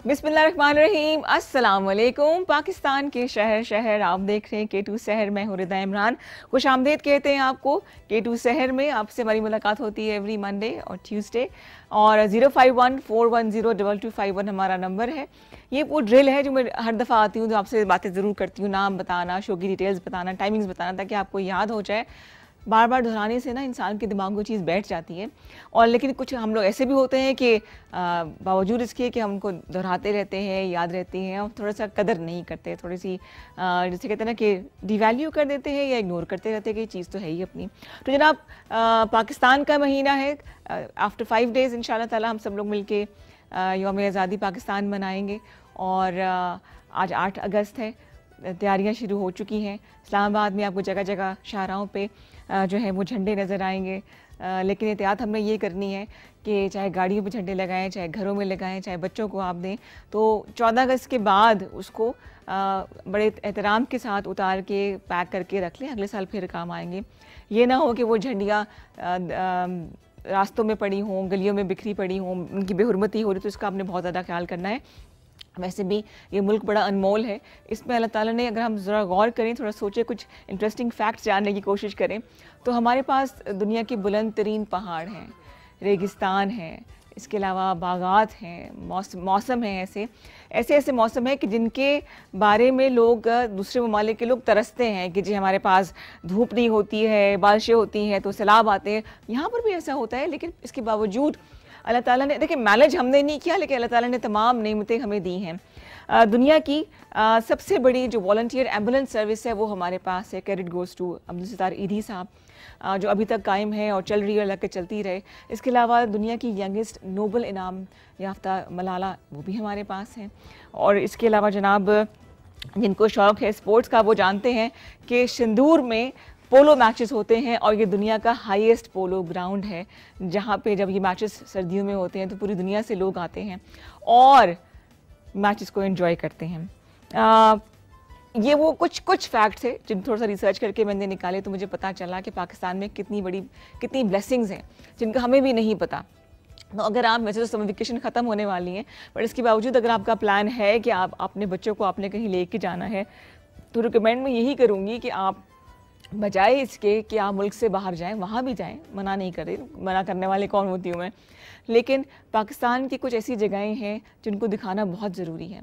बिस्मिल्लाहिर्रहमानिर्रहीम। अस्सलाम वालेकुम। पाकिस्तान के शहर शहर आप देख रहे हैं K2 शहर में हूँ रिदा इमरान। खुश आमदीद कहते हैं आपको। K2 शहर में आपसे हमारी मुलाकात होती है एवरी मंडे और ट्यूसडे और 05141022251 हमारा नंबर है। ये वो ड्रिल है जो मैं हर दफ़ा आती हूँ तो आपसे बातें ज़रूर करती हूँ, नाम बताना, शो की डिटेल्स बताना, टाइमिंग्स बताना, ताकि आपको याद हो जाए। बार बार दोहराने से ना इंसान के दिमाग में वो चीज़ बैठ जाती है। और लेकिन कुछ हम लोग ऐसे भी होते हैं कि बावजूद इसके कि हमको दोहराते रहते हैं, याद रहती हैं और थोड़ा सा कदर नहीं करते, थोड़ी सी जैसे कहते हैं ना कि डिवैल्यू कर देते हैं या इग्नोर करते रहते हैं कि ये चीज़ तो है ही अपनी। तो जनाब पाकिस्तान का महीना है। आफ्टर 5 डेज़ इंशाल्लाह ताला हम सब लोग मिलके यौम आज़ादी पाकिस्तान मनाएंगे। और आज 8 अगस्त है। तैयारियां शुरू हो चुकी हैं। इस्लामाबाद में आपको जगह जगह शाहराहों पे जो है वो झंडे नज़र आएंगे। लेकिन एहतियात हमने ये करनी है कि चाहे गाड़ियों पे झंडे लगाएं, चाहे घरों में लगाएं, चाहे बच्चों को आप दें, तो 14 अगस्त के बाद उसको बड़े एहतराम के साथ उतार के पैक करके रख लें, अगले साल फिर काम आएंगे। ये ना हो कि वो झंडियाँ रास्तों में पड़ी हों, गलियों में बिखरी पड़ी हों, उनकी बेहुरमती हो रही, तो इसका आपने बहुत ज़्यादा ख्याल करना है। वैसे भी ये मुल्क बड़ा अनमोल है। इसमें अल्लाह ताला ने, अगर हम ज़रा गौर करें, थोड़ा सोचें, कुछ इंटरेस्टिंग फैक्ट्स जानने की कोशिश करें, तो हमारे पास दुनिया के बुलंद तरीन पहाड़ हैं, रेगिस्तान है, इसके अलावा बागात हैं, मौसम है, ऐसे मौसम है कि जिनके बारे में लोग, दूसरे ममालिक के लोग तरसते हैं कि जी हमारे पास धूप नहीं होती है, बारिशें होती हैं तो सैलाब आते हैं। यहाँ पर भी ऐसा होता है, लेकिन इसके बावजूद अल्लाह ताला ने, देखिए मैनेज हमने नहीं किया, लेकिन अल्लाह ताला ने तमाम नेमतें हमें दी हैं। दुनिया की सबसे बड़ी जो वॉलंटियर एम्बुलेंस सर्विस है वो हमारे पास है। Credit goes to Abdul Sattar Edhi sahab, जो अभी तक कायम है और चल रही है, अल्लाह के चलती रहे। इसके अलावा दुनिया की यंगेस्ट नोबल इनाम याफ्ता मलाला, वो भी हमारे पास हैं। और इसके अलावा जनाब जिनको शौक़ है स्पोर्ट्स का, वो जानते हैं कि सिंदूर में पोलो मैचेस होते हैं और ये दुनिया का हाईएस्ट पोलो ग्राउंड है, जहाँ पे जब ये मैचेस सर्दियों में होते हैं तो पूरी दुनिया से लोग आते हैं और मैचेस को एंजॉय करते हैं। ये वो कुछ फैक्ट्स है जिन थोड़ा सा रिसर्च करके मैंने निकाले, तो मुझे पता चला कि पाकिस्तान में कितनी ब्लेसिंग्स हैं जिनका हमें भी नहीं पता। तो अगर आप, वैसे तो समर वेकेशन ख़त्म होने वाली है, पर इसके बावजूद अगर आपका प्लान है कि आप अपने बच्चों को आपने कहीं लेके जाना है, तो रिकमेंड मैं यही करूँगी कि आप बजाय इसके कि आप मुल्क से बाहर जाएं, वहाँ भी जाएं। मना नहीं कर रही, मना करने वाले कौन होती हूँ मैं, लेकिन पाकिस्तान की कुछ ऐसी जगहें हैं जिनको दिखाना बहुत ज़रूरी है।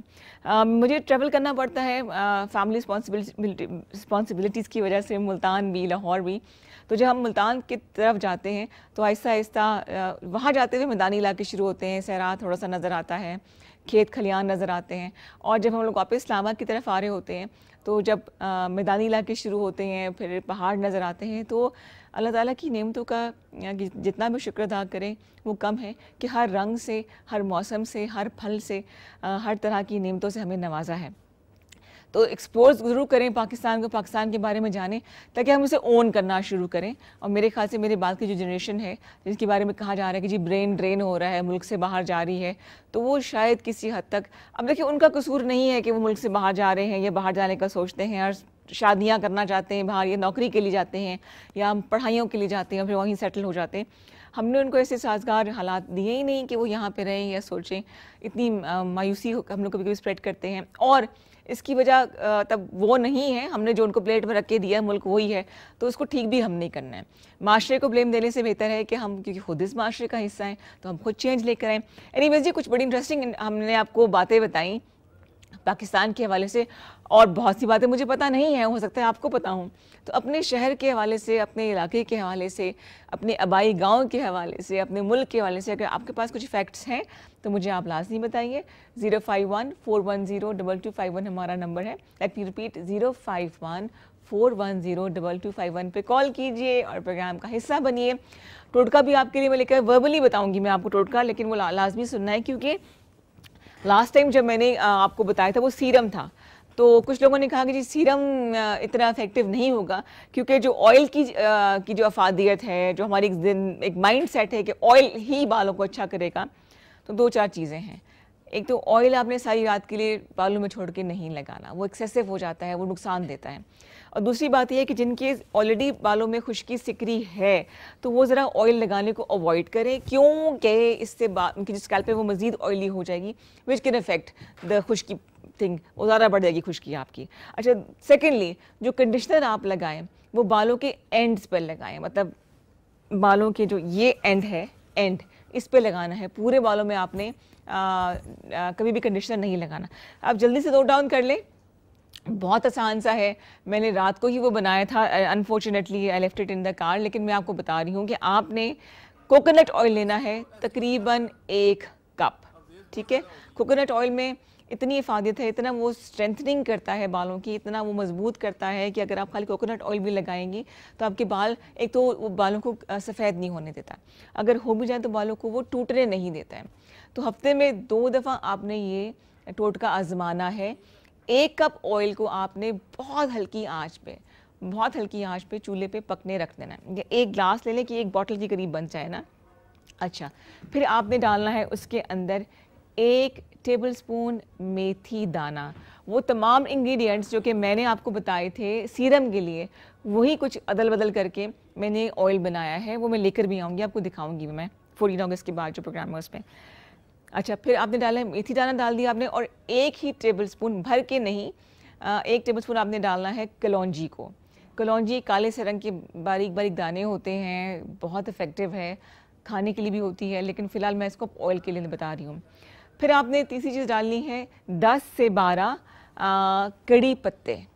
मुझे ट्रैवल करना पड़ता है फैमिली रिस्पॉन्सिबिलिटीज़ की वजह से, मुल्तान भी, लाहौर भी। तो जब हम मुल्तान की तरफ जाते हैं तो आहिस्ता आहिस्ता वहाँ जाते हुए मैदानी इलाके शुरू होते हैं, सहरा थोड़ा सा नज़र आता है, खेत खलियान नज़र आते हैं। और जब हम लोग वापस इस्लामाबाद की तरफ आ रहे होते हैं तो जब मैदानी इलाके शुरू होते हैं, फिर पहाड़ नज़र आते हैं, तो अल्लाह ताला की नेमतों का जितना भी शुक्र अदा करें वो कम है कि हर रंग से, हर मौसम से, हर फल से, हर तरह की नेमतों से हमें नवाजा है। तो एक्सप्लोर ज़रूर करें पाकिस्तान को, पाकिस्तान के बारे में जानें, ताकि हम उसे ओन करना शुरू करें। और मेरे ख्याल से मेरे बाद की जो जनरेशन है जिसके बारे में कहा जा रहा है कि जी ब्रेन ड्रेन हो रहा है, मुल्क से बाहर जा रही है, तो वो शायद किसी हद तक, अब देखिए उनका कसूर नहीं है कि वो मुल्क से बाहर जा रहे हैं या बाहर जाने का सोचते हैं और शादियाँ करना चाहते हैं बाहर, या नौकरी के लिए जाते हैं या पढ़ाइयों के लिए जाते हैं, फिर वहीं सेटल हो जाते हैं। हमने उनको ऐसे साजगार हालात दिए ही नहीं कि वो यहाँ पे रहें या सोचें। इतनी मायूसी हम लोग कभी कभी स्प्रेड करते हैं, और इसकी वजह तब वो नहीं है, हमने जो उनको प्लेट में रख के दिया मुल्क वही है, तो उसको ठीक भी हम नहीं करना है। माशरे को ब्लेम देने से बेहतर है कि हम, क्योंकि खुद इस माशरे का हिस्सा हैं, तो हम खुद चेंज लेकर आएँ। एनीवेज जी, कुछ बड़ी इंटरेस्टिंग हमने आपको बातें बताई पाकिस्तान के हवाले से, और बहुत सी बातें मुझे पता नहीं है, हो सकता है आपको पता हो। तो अपने शहर के हवाले से, अपने इलाके के हवाले से, अपने आबाई गांव के हवाले से, अपने मुल्क के हवाले से अगर आपके पास कुछ फैक्ट्स हैं तो मुझे आप लाजमी बताइए। 05141022251 हमारा नंबर है। लेट मी रिपीट, 05141022251 पे कॉल कीजिए और प्रोग्राम का हिस्सा बनिए। टोटका भी आपके लिए मैं लेकर वर्बली बताऊँगी मैं आपको टोटका, लेकिन वो लाजमी सुनना है, क्योंकि लास्ट टाइम जब मैंने आपको बताया था वो सीरम था। तो कुछ लोगों ने कहा कि जी सीरम इतना इफेक्टिव नहीं होगा, क्योंकि जो ऑयल की जो अफादियत है, जो हमारी एक माइंड सेट है कि ऑयल ही बालों को अच्छा करेगा। तो 2-4 चीज़ें हैं। एक तो ऑयल आपने सारी रात के लिए बालों में छोड़ के नहीं लगाना, वो एक्सेसिव हो जाता है, वो नुकसान देता है। और दूसरी बात यह है कि जिनके ऑलरेडी बालों में खुश्की सिकरी है तो वो ज़रा ऑयल लगाने को अवॉइड करें, क्योंकि इससे उनकी जो स्कैल्प पे वो मज़ीद ऑयली हो जाएगी, विच कैन अफेक्ट द खुश्की थिंग, वो ज़्यादा बढ़ जाएगी खुश्की आपकी। अच्छा, सेकेंडली जो कंडीशनर आप लगाएं वो बालों के एंड्स पर लगाएं, मतलब बालों के जो ये एंड है, एंड इस पे लगाना है, पूरे बालों में आपने कभी भी कंडीशनर नहीं लगाना। आप जल्दी से नोट डाउन कर लें, बहुत आसान सा है, मैंने रात को ही वो बनाया था, unfortunately I left it in the car, लेकिन मैं आपको बता रही हूँ कि आपने कोकोनट ऑयल लेना है तकरीबन 1 कप, ठीक है। कोकोनट ऑयल में इतनी इफादत है, इतना वो स्ट्रेंथनिंग करता है बालों की, इतना वो मजबूत करता है कि अगर आप खाली कोकोनट ऑयल भी लगाएंगी तो आपके बाल, एक तो वो बालों को सफ़ेद नहीं होने देता, अगर हो भी जाए तो बालों को वो टूटने नहीं देता है। तो हफ्ते में 2 दफ़ा आपने ये टोटका आजमाना है। 1 कप ऑयल को आपने बहुत हल्की आंच पे चूल्हे पे पकने रख देना है। 1 ग्लास ले लें कि 1 बॉटल के करीब बन जाए ना। अच्छा, फिर आपने डालना है उसके अंदर 1 टेबलस्पून मेथी दाना। वो तमाम इंग्रेडिएंट्स जो कि मैंने आपको बताए थे सीरम के लिए, वही कुछ अदल बदल करके मैंने ऑयल बनाया है, वो मैं लेकर भी आऊँगी, आपको दिखाऊंगी मैं 14 अगस्त के बाद जो प्रोग्राम है उसमें। अच्छा, फिर आपने डाला है मेथी दाना, डाल दिया आपने, और 1 ही टेबलस्पून, भर के नहीं, 1 टेबलस्पून आपने डालना है कलौंजी को। कलौंजी काले से रंग के बारीक बारीक दाने होते हैं, बहुत इफ़ेक्टिव है, खाने के लिए भी होती है, लेकिन फ़िलहाल मैं इसको ऑयल के लिए बता रही हूँ। फिर आपने तीसरी चीज़ डालनी है 10 से 12 कड़ी पत्ते,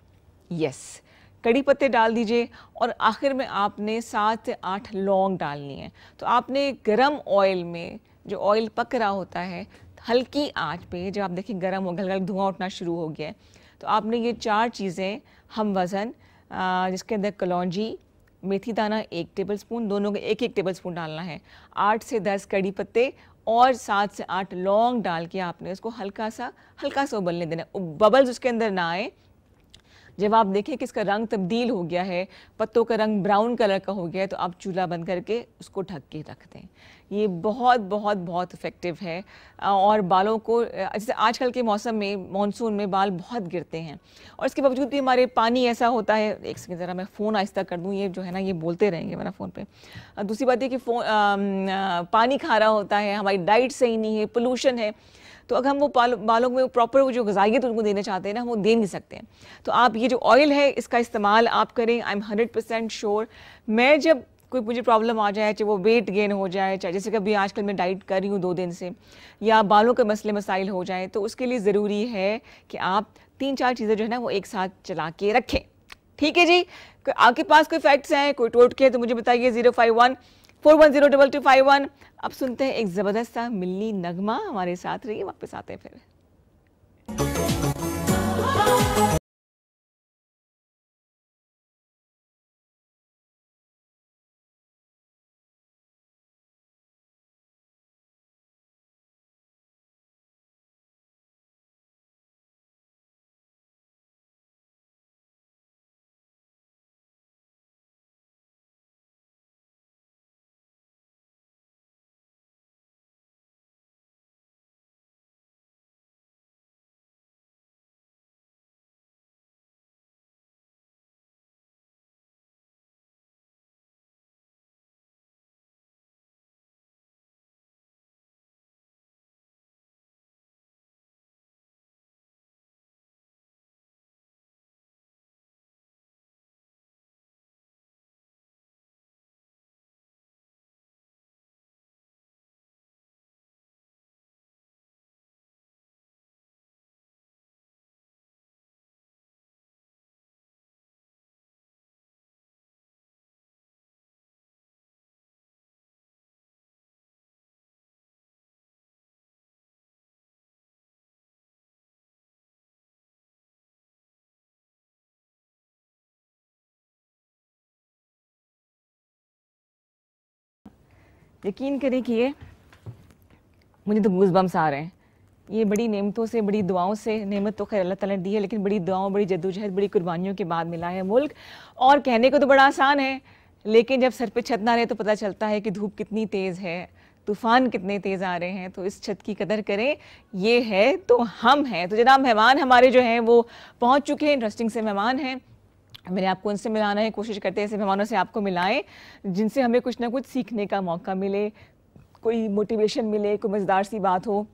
यस, कड़ी पत्ते डाल दीजिए, और आखिर में आपने 7 से 8 लौंग डालनी है। तो आपने गरम ऑयल में, जो ऑयल पक रहा होता है, हल्की आंच पे, जब आप देखिए गरम हो गया, धुआं उठना शुरू हो गया है, तो आपने ये 4 चीज़ें हम वज़न, जिसके अंदर कलौंजी, मेथी दाना 1 टेबलस्पून, दोनों के 1-1 टेबलस्पून डालना है, 8 से 10 कड़ी पत्ते और 7 से 8 लौंग डाल के आपने उसको हल्का सा उबलने देना। बबल्स उसके अंदर ना आए। जब आप देखें कि इसका रंग तब्दील हो गया है, पत्तों का रंग ब्राउन कलर का हो गया है, तो आप चूल्हा बंद करके उसको ढक के रख दें। ये बहुत बहुत बहुत इफ़ेक्टिव है। और बालों को, जैसे आजकल के मौसम में, मानसून में बाल बहुत गिरते हैं, और इसके बावजूद भी हमारे पानी ऐसा होता है। एक सेकंड ज़रा मैं फ़ोन आहिस्ता कर दूँ, ये जो है ना ये बोलते रहेंगे मेरा फ़ोन पे। दूसरी बात ये कि पानी खारा होता है, हमारी डाइट सही नहीं है, पोल्यूशन है, तो अगर हम वो बालों में प्रॉपर वो जो ग़िज़ाइयत उनको देना चाहते हैं ना, वो दे नहीं सकते हैं। तो आप ये जो ऑयल है इसका इस्तेमाल आप करें। आई एम 100% श्योर, मैं जब कोई मुझे प्रॉब्लम आ जाए, चाहे वो वेट गेन हो जाए, चाहे जैसे कभी आजकल मैं डाइट कर रही हूँ 2 दिन से, या बालों के मसले मसाइल हो जाए, तो उसके लिए ज़रूरी है कि आप 3-4 चीज़ें जो है ना वो एक साथ चला के रखें। ठीक है जी, आपके पास कोई फैक्ट्स हैं, कोई टोटके हैं तो मुझे बताइए। 051-410-2251। अब सुनते हैं एक ज़बरदस्त सा मिल्ली नगमा, हमारे साथ रहिए, वापस आते हैं फिर। यकीन करें कि ये मुझे तो गूज़बम्स आ रहे हैं। ये बड़ी नेमतों से, बड़ी दुआओं से, नेमत तो खैर अल्लाह ताला ने दी है, लेकिन बड़ी दुआओं, बड़ी जद्दोजहद, बड़ी कुर्बानियों के बाद मिला है मुल्क। और कहने को तो बड़ा आसान है, लेकिन जब सर पे छत ना रहे तो पता चलता है कि धूप कितनी तेज़ है। तूफान कितने तेज़ आ रहे हैं, तो इस छत की कदर करें। ये है तो हम हैं। तो जनाब मेहमान हमारे जो हैं वो पहुंच चुके हैं, इंटरेस्टिंग से मेहमान हैं। मैंने आपको उनसे मिलाना है, कोशिश करते हैं ऐसे मेहमानों से आपको मिलाएं जिनसे हमें कुछ ना कुछ सीखने का मौका मिले, कोई मोटिवेशन मिले, कोई मज़ेदार सी बात हो,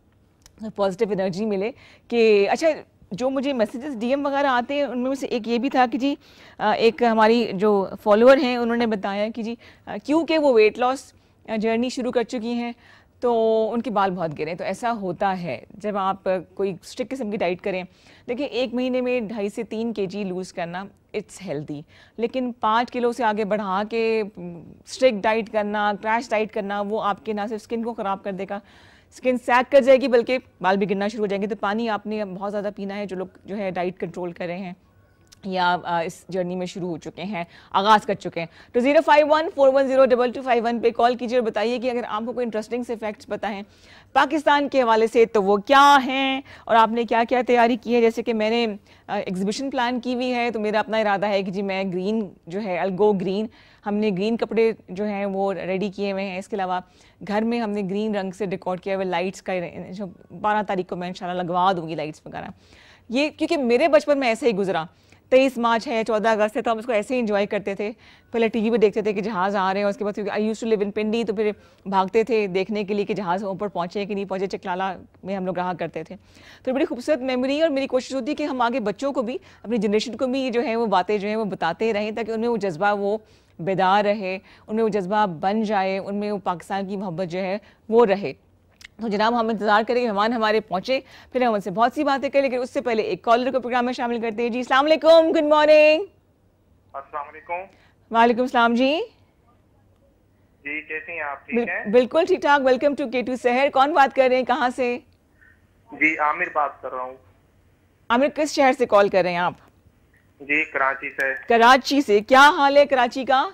पॉजिटिव एनर्जी मिले। कि अच्छा, जो मुझे मैसेजेस डीएम वगैरह आते हैं उनमें से एक ये भी था कि जी एक हमारी जो फॉलोअर हैं उन्होंने बताया कि जी क्योंकि वो वेट लॉस जर्नी शुरू कर चुकी हैं तो उनके बाल बहुत गिरे। तो ऐसा होता है जब आप कोई स्ट्रिक्ट किस्म की डाइट करें। देखिए, 1 महीने में 2.5 से 3 kg लूज़ करना इट्स हेल्दी, लेकिन 5 किलो से आगे बढ़ा के स्ट्रिक्ट डाइट करना, क्रैश डाइट करना, वो आपके ना सिर्फ स्किन को ख़राब कर देगा, स्किन सैग कर जाएगी, बल्कि बाल भी गिरना शुरू हो जाएंगे। तो पानी आपने बहुत ज़्यादा पीना है, जो लोग जो है डाइट कंट्रोल कर रहे हैं या इस जर्नी में शुरू हो चुके हैं, आगाज़ कर चुके हैं। तो 05141022251 पे कॉल कीजिए और बताइए कि अगर आपको कोई इंटरेस्टिंग से फैक्ट्स पता हैं पाकिस्तान के हवाले से तो वो क्या हैं और आपने क्या क्या तैयारी की है। जैसे कि मैंने एग्जीबिशन प्लान की हुई है, तो मेरा अपना इरादा है कि जी मैं ग्रीन जो है अल गो ग्रीन, हमने ग्रीन कपड़े जो हैं वो रेडी किए हुए हैं। इसके अलावा घर में हमने ग्रीन रंग से डेकोर किया हुआ लाइट्स का, जो 12 तारीख को मैं इंशाल्लाह लगवा दूँगी लाइट्स वगैरह। ये क्योंकि मेरे बचपन में ऐसे ही गुजरा, 23 मार्च है, 14 अगस्त है, तो हम इसको ऐसे ही इंजॉय करते थे। पहले टीवी पे देखते थे कि जहाज़ आ रहे हैं, उसके बाद I used to live in Pindi, तो फिर भागते थे देखने के लिए कि जहाज़ ऊपर पहुंचे कि नहीं पहुंचे। चकलाला में हम लोग रहा करते थे। तो बड़ी खूबसूरत मेमोरी, और मेरी कोशिश होती है कि हम आगे बच्चों को भी, अपनी जनरेशन को भी जो है वो बातें जो है वो बताते रहें, ताकि उनमें वो जज्बा वो बेदार रहे, उनमें वो जज्बा बन जाए, उनमें वो पाकिस्तान की मोहब्बत जो है वो रहे। तो जनाब हम इंतजार करेंगे मेहमान हमारे पहुंचे, फिर हम उनसे बहुत सी बातें करें, लेकिन उससे पहले एक कॉलर को प्रोग्राम में शामिल करते हैं। जी अस्सलाम वालेकुम, गुड मॉर्निंग। अस्सलाम वालेकुम। वालेकुम सलाम जी। जी कैसी हैं आप, ठीक हैं? बिल्कुल ठीक ठाक। वेलकम टू K2 शहर। कौन बात कर रहे हैं, कहाँ से? जी आमिर बात कर रहा हूँ। आमिर, किस शहर से कॉल कर रहे हैं आप? जी कराची से। कराची से। क्या हाल है कराची का?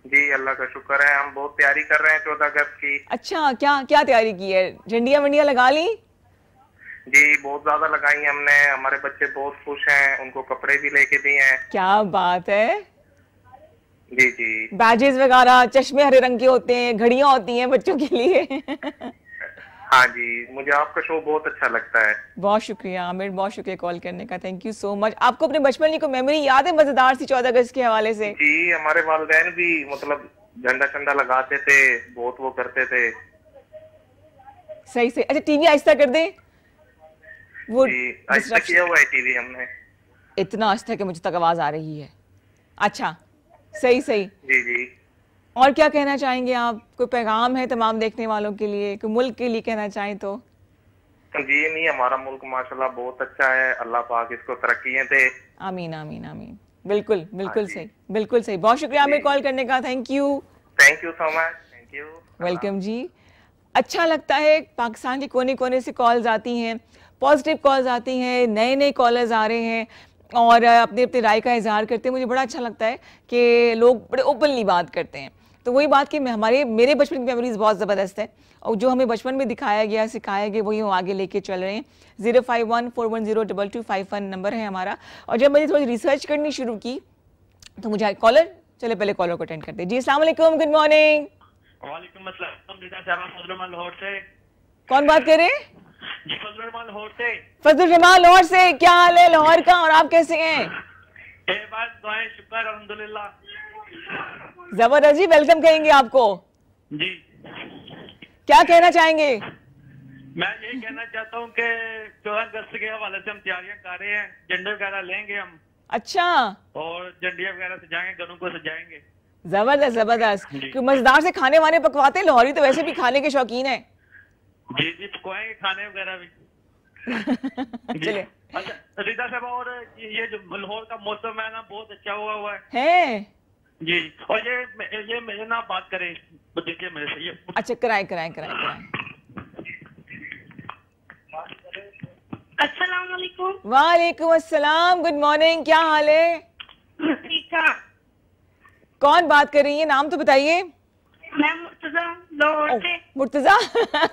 जी अल्लाह का शुक्र है, हम बहुत तैयारी कर रहे हैं 14 अगस्त की। अच्छा, क्या क्या तैयारी की है? झंडियाँ वंडियाँ लगा ली? जी बहुत ज्यादा लगाई हमने, हमारे बच्चे बहुत खुश हैं, उनको कपड़े भी लेके दिए हैं। क्या बात है। जी जी। बैजेस वगैरह, चश्मे हरे रंग के होते हैं, घड़ियां होती हैं बच्चों के लिए। हाँ जी, मुझे आपका शो बहुत अच्छा लगता है। बहुत शुक्रिया आमिर, बहुत शुक्रिया कॉल करने का, थैंक यू सो मच। आपको अपने बचपन की कोई मेमोरी याद है मजेदार सी 14 अगस्त के हवाले से? जी हमारे वालिदैन भी मतलब झंडा झंडा लगाते थे, बहुत वो करते थे। सही से। अच्छा टीवी आहिस्ता कर दे, वो आहिस्ता किया हुआ है टीवी हमने। इतना आहिस्ता कि मुझे तक आवाज आ रही है। अच्छा सही सही। जी जी। और क्या कहना चाहेंगे आप? कोई पैगाम है तमाम देखने वालों के लिए, कोई मुल्क के लिए कहना चाहें तो? जी नहीं, हमारा मुल्क माशाल्लाह बहुत अच्छा है, अल्लाह पाक इसको तरक्कियां दे। आमीन आमीन आमीन। बिल्कुल बिल्कुल सही, बिल्कुल सही। बहुत शुक्रिया आमिर कॉल करने का, thank you. Thank you so much, thank you. Welcome जी। अच्छा लगता है, पाकिस्तान के कोने कोने से कॉल्स आती हैं, पॉजिटिव कॉल्स आती हैं, नए नए कॉलर्स आ रहे हैं और अपने अपने राय का इजहार करते हैं। मुझे बड़ा अच्छा लगता है कि लोग बड़े ओपनली बात करते हैं। तो वही बात कि मेरे बचपन की मेमोरीज बहुत ज़बरदस्त है, और जो हमें बचपन में दिखाया गया, सिखाया गया, वही हम आगे लेके चल रहे हैं। 05141022251 नंबर है हमारा। और जब मैंने थोड़ी रिसर्च करनी शुरू की तो मुझे कॉलर, चले पहले कॉलर को अटेंड करते हैं। जी अस्सलाम वालेकुम, गुड मॉर्निंग। वालेकुम अस्सलाम, रिदा साहब, फजलुर रहमान लाहौर से। कौन बात कर रहे हैं? जी फजलुर रहमान लाहौर से। फजलुर रहमान लाहौर से। क्या हाल है लाहौर का, और आप कैसे हैं? बस दुआएं, शुक्र अल्हम्दुलिल्लाह। जबरदस्त जी, वेलकम कहेंगे आपको। जी क्या कहना चाहेंगे? मैं ये कहना चाहता हूँ कि 14 अगस्त के हवाले से हम तैयारियां कर रहे हैं, झंडे वगैरह लेंगे हम। अच्छा, और झंडिया वगैरह सजाएंगे, घरों को सजाएंगे। जबरदस्त जबरदस्त। मजेदार से खाने वाने पकवाते हैं, लाहौरी तो वैसे भी खाने के शौकीन है। जी जी पकवाएंगे खाने वगैरह भी। चलिए। अच्छा रिदा साहब, और ये जो लाहौर का मौसम है ना, बहुत अच्छा हुआ है जी। और ये मेरे ना बात करें, देखिए मेरे से ये। अच्छा, कराएं कराएं कराएं कराएं। अस्सलाम वालेकुम। वालेकुम अस्सलाम, गुड मॉर्निंग। क्या हाल है? ठीक है। कौन बात कर रही है, नाम तो बताइए। मैं मुर्तजा लाहौर से। मुर्तजा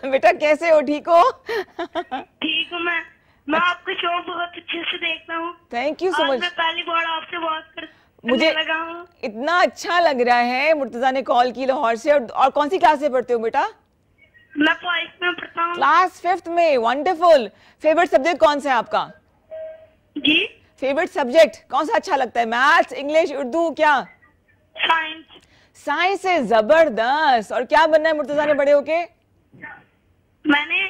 बेटा कैसे हो, ठीक हो? ठीक हूँ मैं आपका शो बहुत अच्छे से देखता हूँ। Thank you so much. मैं पहली बार आपसे बात कर मुझे लगा हूँ। इतना अच्छा लग रहा है, मुर्तजा ने कॉल की लाहौर से। और कौन सी क्लास से पढ़ते हो बेटा? मैं 5 में पढ़ता हूँ। क्लास 5th में, वंडरफुल। फेवरेट सब्जेक्ट कौन सा है आपका? जी फेवरेट सब्जेक्ट कौन सा अच्छा लगता है? मैथ्स, इंग्लिश, उर्दू, क्या? साइंस। साइंस है, जबरदस्त। और क्या बनना है मुर्तजा ने बड़े होके? मैंने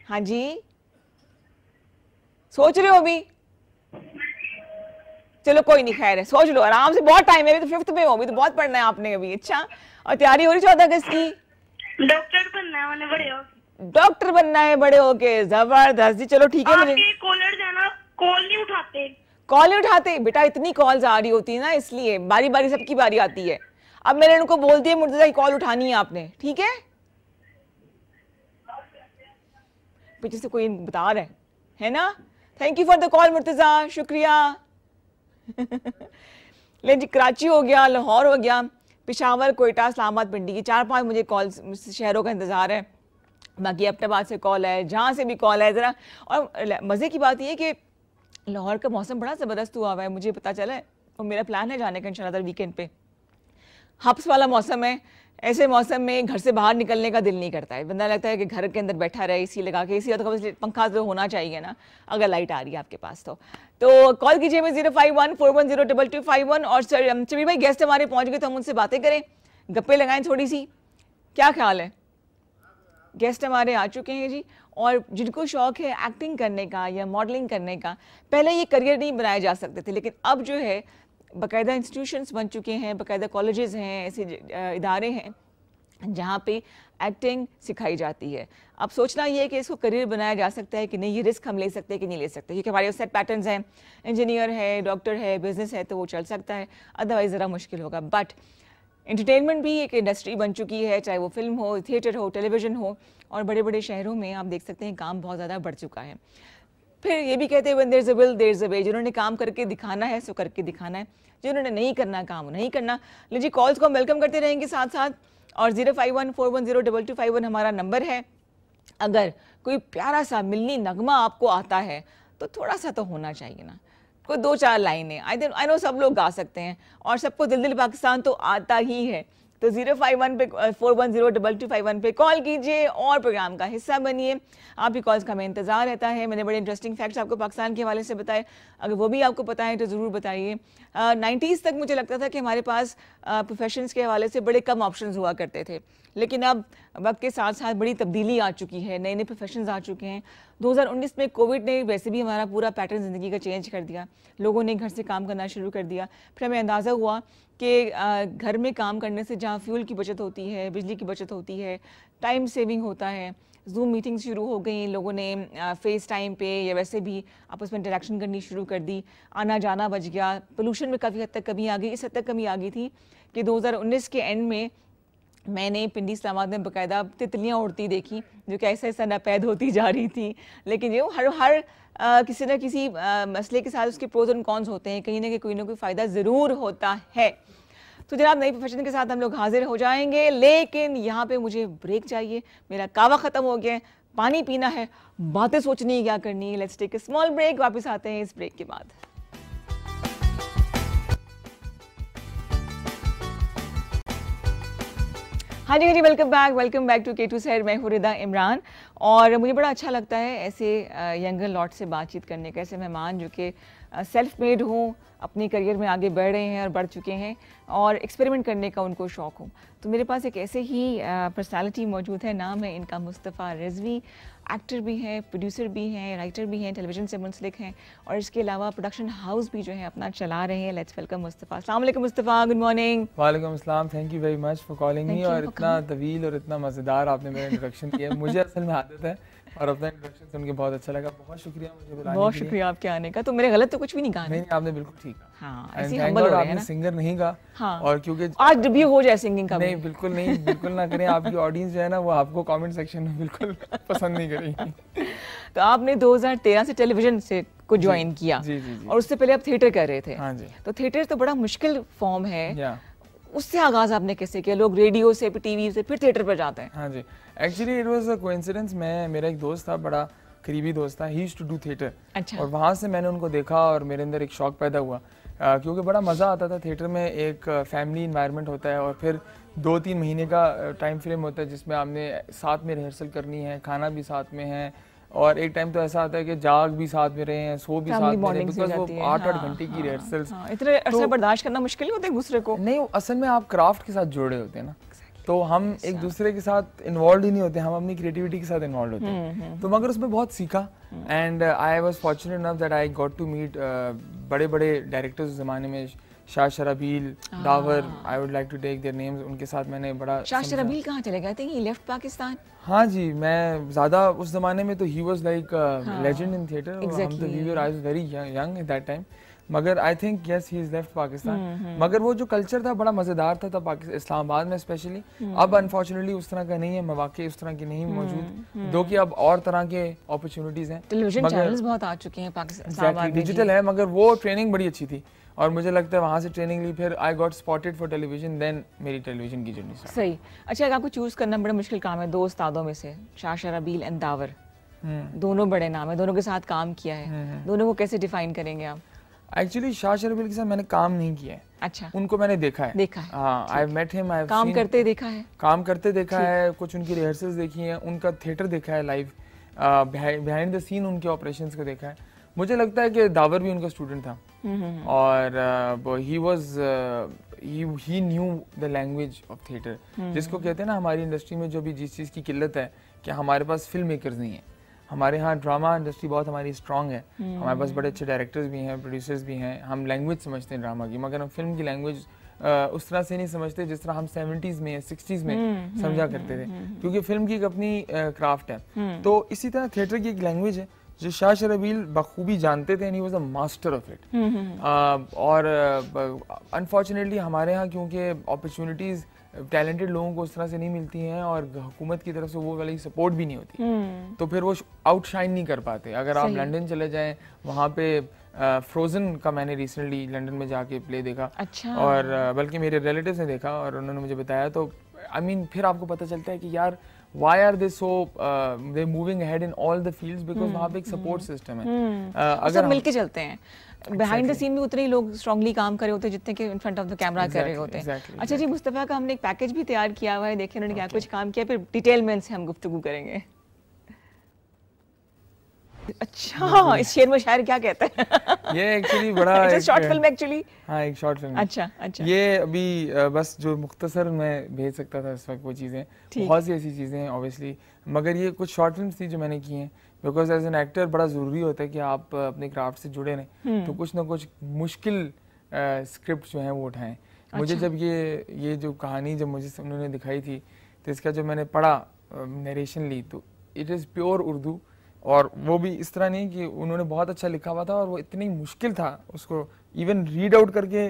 हाँ जी, सोच रहे हो अभी? चलो कोई नहीं, खैर है, सोच लो आराम से, बहुत टाइम है, अभी तो 5th में हो, अभी तो बहुत पढ़ना है आपने अभी। अच्छा, और तैयारी हो रही 14 अगस्त की? डॉक्टर बनना है मैंने बड़े हो। डॉक्टर बनना है बड़े होके, जबरदस्त जी। चलो ठीक है, मुझे आपके कॉलर जाना कॉल नहीं उठाते। कॉल नहीं उठाते बेटा, इतनी कॉल्स आ रही होती है ना, इसलिए बारी बारी सबकी बारी आती है। अब मैंने उनको बोल दिया मुर्तजा की कॉल उठानी है आपने, ठीक है? पीछे से कोई बता रहा है ना? Thank you for the call Murtaza, शुक्रिया। लेकिन जी, कराची हो गया, लाहौर हो गया, पेशावर, कोयटा, इस्लामाबाद, पिंडी की 4-5 मुझे कॉल शहरों का इंतजार है। बाकी एबटाबाद से कॉल है, जहाँ से भी कॉल है ज़रा। और मज़े की बात यह है कि लाहौर का मौसम बड़ा ज़बरदस्त हुआ है, मुझे पता चला है, और मेरा प्लान है जाने का इंशाल्लाह वीकेंड पे। हब्स वाला मौसम है, ऐसे मौसम में घर से बाहर निकलने का दिल नहीं करता है, बंदा लगता है कि घर के अंदर बैठा रहे, एसी लगा के। एसी तो पंखा तो होना चाहिए ना, अगर लाइट आ रही है आपके पास तो कॉल कीजिए मैं 051-410-2251। और सर चमीर भाई गेस्ट हमारे पहुंच गए, तो हम उनसे बातें करें, गप्पे लगाएं थोड़ी सी, क्या ख्याल है? गेस्ट हमारे आ चुके हैं जी। और जिनको शौक है एक्टिंग करने का या मॉडलिंग करने का, पहले ये करियर नहीं बनाए जा सकते थे, लेकिन अब जो है बाकायदा इंस्टीट्यूशंस बन चुके हैं, बाकायदा कॉलेजेस हैं, ऐसे इदारे हैं जहाँ पे एक्टिंग सिखाई जाती है। अब सोचना ये है कि इसको करियर बनाया जा सकता है कि नहीं, ये रिस्क हम ले सकते हैं कि नहीं ले सकते, क्योंकि हमारे सेट पैटर्न्स हैं, इंजीनियर है, डॉक्टर है, बिजनेस है, तो वो चल सकता है, अदरवाइज ज़रा मुश्किल होगा। बट एंटरटेनमेंट भी एक इंडस्ट्री बन चुकी है, चाहे वो फिल्म हो, थिएटर हो, टेलीविज़न हो, और बड़े बड़े शहरों में आप देख सकते हैं काम बहुत ज़्यादा बढ़ चुका है। फिर ये भी कहते हैं when there is a will there is a way, जिन्होंने काम करके दिखाना है सो करके दिखाना है, जिन्होंने नहीं करना काम नहीं करना। लीजिए कॉल्स को हम वेलकम करते रहेंगे साथ साथ। और 051-410-2251 हमारा नंबर है। अगर कोई प्यारा सा मिलनी नगमा आपको आता है तो थोड़ा सा तो होना चाहिए ना, कोई 2-4 लाइनें। आई नो सब लोग गा सकते हैं और सबको दिल दिल पाकिस्तान तो आता ही है, तो 051-410-2251 पे कॉल कीजिए और प्रोग्राम का हिस्सा बनिए। आपकी कॉल्स का हमें इंतजार रहता है। मैंने बड़े इंटरेस्टिंग फैक्ट्स आपको पाकिस्तान के हवाले से बताए, अगर वो भी आपको पता है तो ज़रूर बताइए। 90s तक मुझे लगता था कि हमारे पास प्रोफेशंस के हवाले से बड़े कम ऑप्शंस हुआ करते थे, लेकिन अब वक्त के साथ साथ बड़ी तब्दीली आ चुकी है, नए नए प्रोफेशंस आ चुके हैं। 2019 में कोविड ने वैसे भी हमारा पूरा पैटर्न ज़िंदगी का चेंज कर दिया, लोगों ने घर से काम करना शुरू कर दिया। फिर हमें अंदाज़ा हुआ कि घर में काम करने से जहाँ फ्यूल की बचत होती है, बिजली की बचत होती है, टाइम सेविंग होता है। जूम मीटिंग शुरू हो गई, लोगों ने फेस टाइम पे या वैसे भी आपस में इंटरेक्शन करनी शुरू कर दी, आना जाना बच गया, पोल्यूशन में काफ़ी हद तक कमी आ गई। इस हद तक कमी आ गई थी कि 2019 के एंड में मैंने पिंडी इस्लामाबाद में बाकायदा तितलियाँ उड़ती देखी, जो कि ऐसा ऐसा नापैद होती जा रही थी। लेकिन ये हर किसी न किसी मसले के साथ उसके प्रोज एंड कॉन्स होते हैं, कहीं ना कोई फ़ायदा ज़रूर होता है। तो जनाब नई प्रोफेशन के साथ हम लोग हाजिर हो जाएंगे, लेकिन यहाँ पे मुझे ब्रेक चाहिए, मेरा कावा ख़त्म हो गया है, पानी पीना है, बातें सोचनी है क्या करनी है। Let's take a small break, वापस आते हैं इस ब्रेक के बाद। हाँ जी welcome back to K2 Side। मैं हूँ रिदा इमरान और मुझे बड़ा अच्छा लगता है ऐसे यंगर लॉट से बातचीत करने का, ऐसे मेहमान जो कि सेल्फ मेड हों, अपने करियर में आगे बढ़ रहे हैं और बढ़ चुके हैं और एक्सपेरिमेंट करने का उनको शौक़ हो। तो मेरे पास एक ऐसे ही पर्सनालिटी मौजूद है, नाम है इनका मुस्तफ़ा रिजवी। एक्टर भी हैं, प्रोड्यूसर भी हैं, राइटर भी हैं, टेलीविज़न से मुंसलिक हैं और इसके अलावा प्रोडक्शन हाउस भी जो है अपना चला रहे हैं। Let's welcome Mustafa. अस्सलाम वालेकुम मुस्तफ़ा, गुड मॉर्निंग। वालेकुम अस्सलाम, thank you very much for calling me. और इतना तवील और इतना मज़ेदार आपने मेरा इंट्रोडक्शन किया, मुझे असल में आदत है और अपना इंट्रोडक्शन सुन के बहुत अच्छा लगा। बहुत शुक्रिया मुझे बुलाने के लिए। बहुत शुक्रिया आपके आने का। तो मेरे गलत तो कुछ भी नहीं कहा? नहीं, आपने बिल्कुल ठीक कहा। हाँ, ऐसे हम्बल हो रहे हैं ना। आपने सिंगर नहीं कहा। हाँ। और क्योंकि आज डेब्यू हो जाए सिंगिंग का। नहीं, बिल्कुल ना करें। आपकी ऑडियंस जो है ना वो आपको कमेंट सेक्शन में बिल्कुल पसंद नहीं करेगी। तो आपने 2013 से टेलीविजन से को ज्वाइन किया। जी। और उससे पहले आप थिएटर कर रहे थे। हाँ जी। तो थिएटर तो बड़ा मुश्किल फॉर्म है, उससे आगाज आपने कैसे किया? लोग रेडियो से, फिर टीवी से, फिर थिएटर पर जाते हैं। हाँ जी, actually it was a coincidence. मेरा एक दोस्त था, बड़ा करीबी दोस्त था, he used to do theatre. अच्छा। और वहाँ से मैंने उनको देखा और मेरे अंदर एक शौक पैदा हुआ क्योंकि बड़ा मज़ा आता था थिएटर में। एक फैमिली इन्वायरमेंट होता है और फिर 2-3 महीने का टाइम फ्रेम होता है जिसमें आपने साथ में रिहर्सल करनी है, खाना भी साथ में है, और एक टाइम तो ऐसा आता है कि जाग भी साथ में रहे हैं, सो भी साथ में रहे हैं, बिकॉज वो 8-8 घंटे की रिहर्सल्स। इतने अरसे बर्दाश्त करना मुश्किल होता है एक दूसरे को। नहीं, असल में आप क्राफ्ट के साथ जुड़े होते हैं ना, तो हम एक दूसरे के साथ इन्वॉल्व ही नहीं होते, हम अपनी क्रिएटिविटी के साथ इन्वॉल्व होते हैं। तो मगर उसमें बहुत सीखा, and I was fortunate enough that I got to meet बड़े बड़े डायरेक्टर्स उस ज़माने में, Shah Sharabil, Dawar, I would like to take their names. उनके साथ मैंने बड़ा। शाह शराबील कहाँ चले गए थे? He left Pakistan. हाँ जी, मैं ज़्यादा उस ज़माने में तो he was like legend in theatre, हम तो we were, I was very young at that time, मगर I think yes he is left Pakistan. मगर वो जो कल्चर था बड़ा मज़ेदार था तब इस्लामाबाद में स्पेशली। अब अनफॉर्चुनेटली उस तरह का नहीं है, मौके उस तरह के नहीं मौजूद, दो कि अब और तरह के अपॉर्चुनिटीज़ हैं, टेलीविजन चैनल्स बहुत आ चुके हैं पाकिस्तान, डिजिटल है, मगर वो ट्रेनिंग बड़ी अच्छी थी और मुझे लगता है वहाँ से ट्रेनिंग ली, फिर I got spotted for television, then मेरी टेलीविजन की जर्नी स्टार्ट। सही। अच्छा, अगर आपको चूज़ करना बड़ा मुश्किल काम है, 2 उस्तादों में से शाह शराबील एंड दावर, दोनों बड़े नाम है, दोनों के साथ काम किया है, दोनों को कैसे डिफाइन करेंगे आप? एक्चुअली शाह शराबील के साथ मैंने काम नहीं किया है। अच्छा, उनको मैंने देखा है। हाँ, आई मेट हिम, आई काम करते देखा है, काम करते देखा है, कुछ उनकी रिहर्सल्स देखी हैं, उनका थिएटर देखा है लाइव, बिहाइंड द सीन उनके ऑपरेशंस को देखा है। मुझे लगता है कि दावर भी उनका स्टूडेंट था और he knew the language of theatre, जिसको कहते हैं ना हमारी इंडस्ट्री में जो भी जिस चीज़ की किल्लत है कि हमारे पास फिल्म मेकर्स नहीं है। हमारे यहाँ ड्रामा इंडस्ट्री बहुत हमारी स्ट्रांग है, हमारे पास बड़े अच्छे डायरेक्टर्स भी हैं, प्रोड्यूसर्स भी हैं, हम लैंग्वेज समझते हैं ड्रामा की, मगर हम फिल्म की लैंग्वेज उस तरह से नहीं समझते जिस तरह हम 70s में 60s में समझा करते थे, क्योंकि फिल्म की एक अपनी क्राफ्ट है। तो इसी तरह थिएटर की एक लैंग्वेज है जो शाह शराबील बखूबी जानते थे, and he was a master of it. और अनफॉर्चुनेटली हमारे यहाँ क्योंकि अपॉर्चुनिटीज़ टैलेंटेड लोगों को उस तरह से नहीं मिलती हैं और हुकूमत की तरफ से वो वाली सपोर्ट भी नहीं होती, तो फिर वो आउटशाइन नहीं कर पाते। अगर आप लंदन चले जाएं, वहाँ पे फ्रोजन का मैंने रिसेंटली लंदन में जाके प्ले देखा। अच्छा। और बल्कि मेरे रिलेटिव्स ने देखा और उन्होंने मुझे बताया, तो आई मीन फिर आपको पता चलता है कि यार why are they so they moving ahead in all the fields, because वहाँ पे एक सपोर्ट सिस्टम है। अगर सब मिलके चलते हैं, बिहाइंड द सीन में उतने ही लोग स्ट्रांगली काम कर रहे होते हैं जितने के in front of the camera कर रहे होते हैं। अच्छा जी, मुस्तफ़ा का हमने एक पैकेज भी तैयार किया हुआ है, देखिए उन्होंने क्या कुछ काम किया, फिर डिटेल में इनसे हम गुफ्तगू करेंगे। अच्छा, इस शेर में शायर क्या कहता है? ये एक्चुअली बड़ा शॉर्ट फिल्म एक्चुअली। हाँ, एक शॉर्ट फिल्म। अच्छा अच्छा। ये अभी बस जो मुख्तसर मैं भेज सकता था इस वक्त वो चीज़ें, बहुत सी ऐसी चीज़ें हैं ऑब्वियसली, मगर ये कुछ शॉर्ट फिल्म्स थी जो मैंने की हैं, बिकॉज एज एन एक्टर बड़ा ज़रूरी होता है कि आप अपने क्राफ्ट से जुड़े रहें, तो कुछ ना कुछ मुश्किल स्क्रिप्ट जो हैं वो उठाएं। मुझे जब ये जो कहानी जब मुझे उन्होंने दिखाई थी, तो इसका जब मैंने पढ़ा, नरेशन ली, तो इट इज़ प्योर उर्दू, और वो भी इस तरह नहीं कि उन्होंने बहुत अच्छा लिखा हुआ था और वो इतनी मुश्किल था उसको इवन रीड आउट करके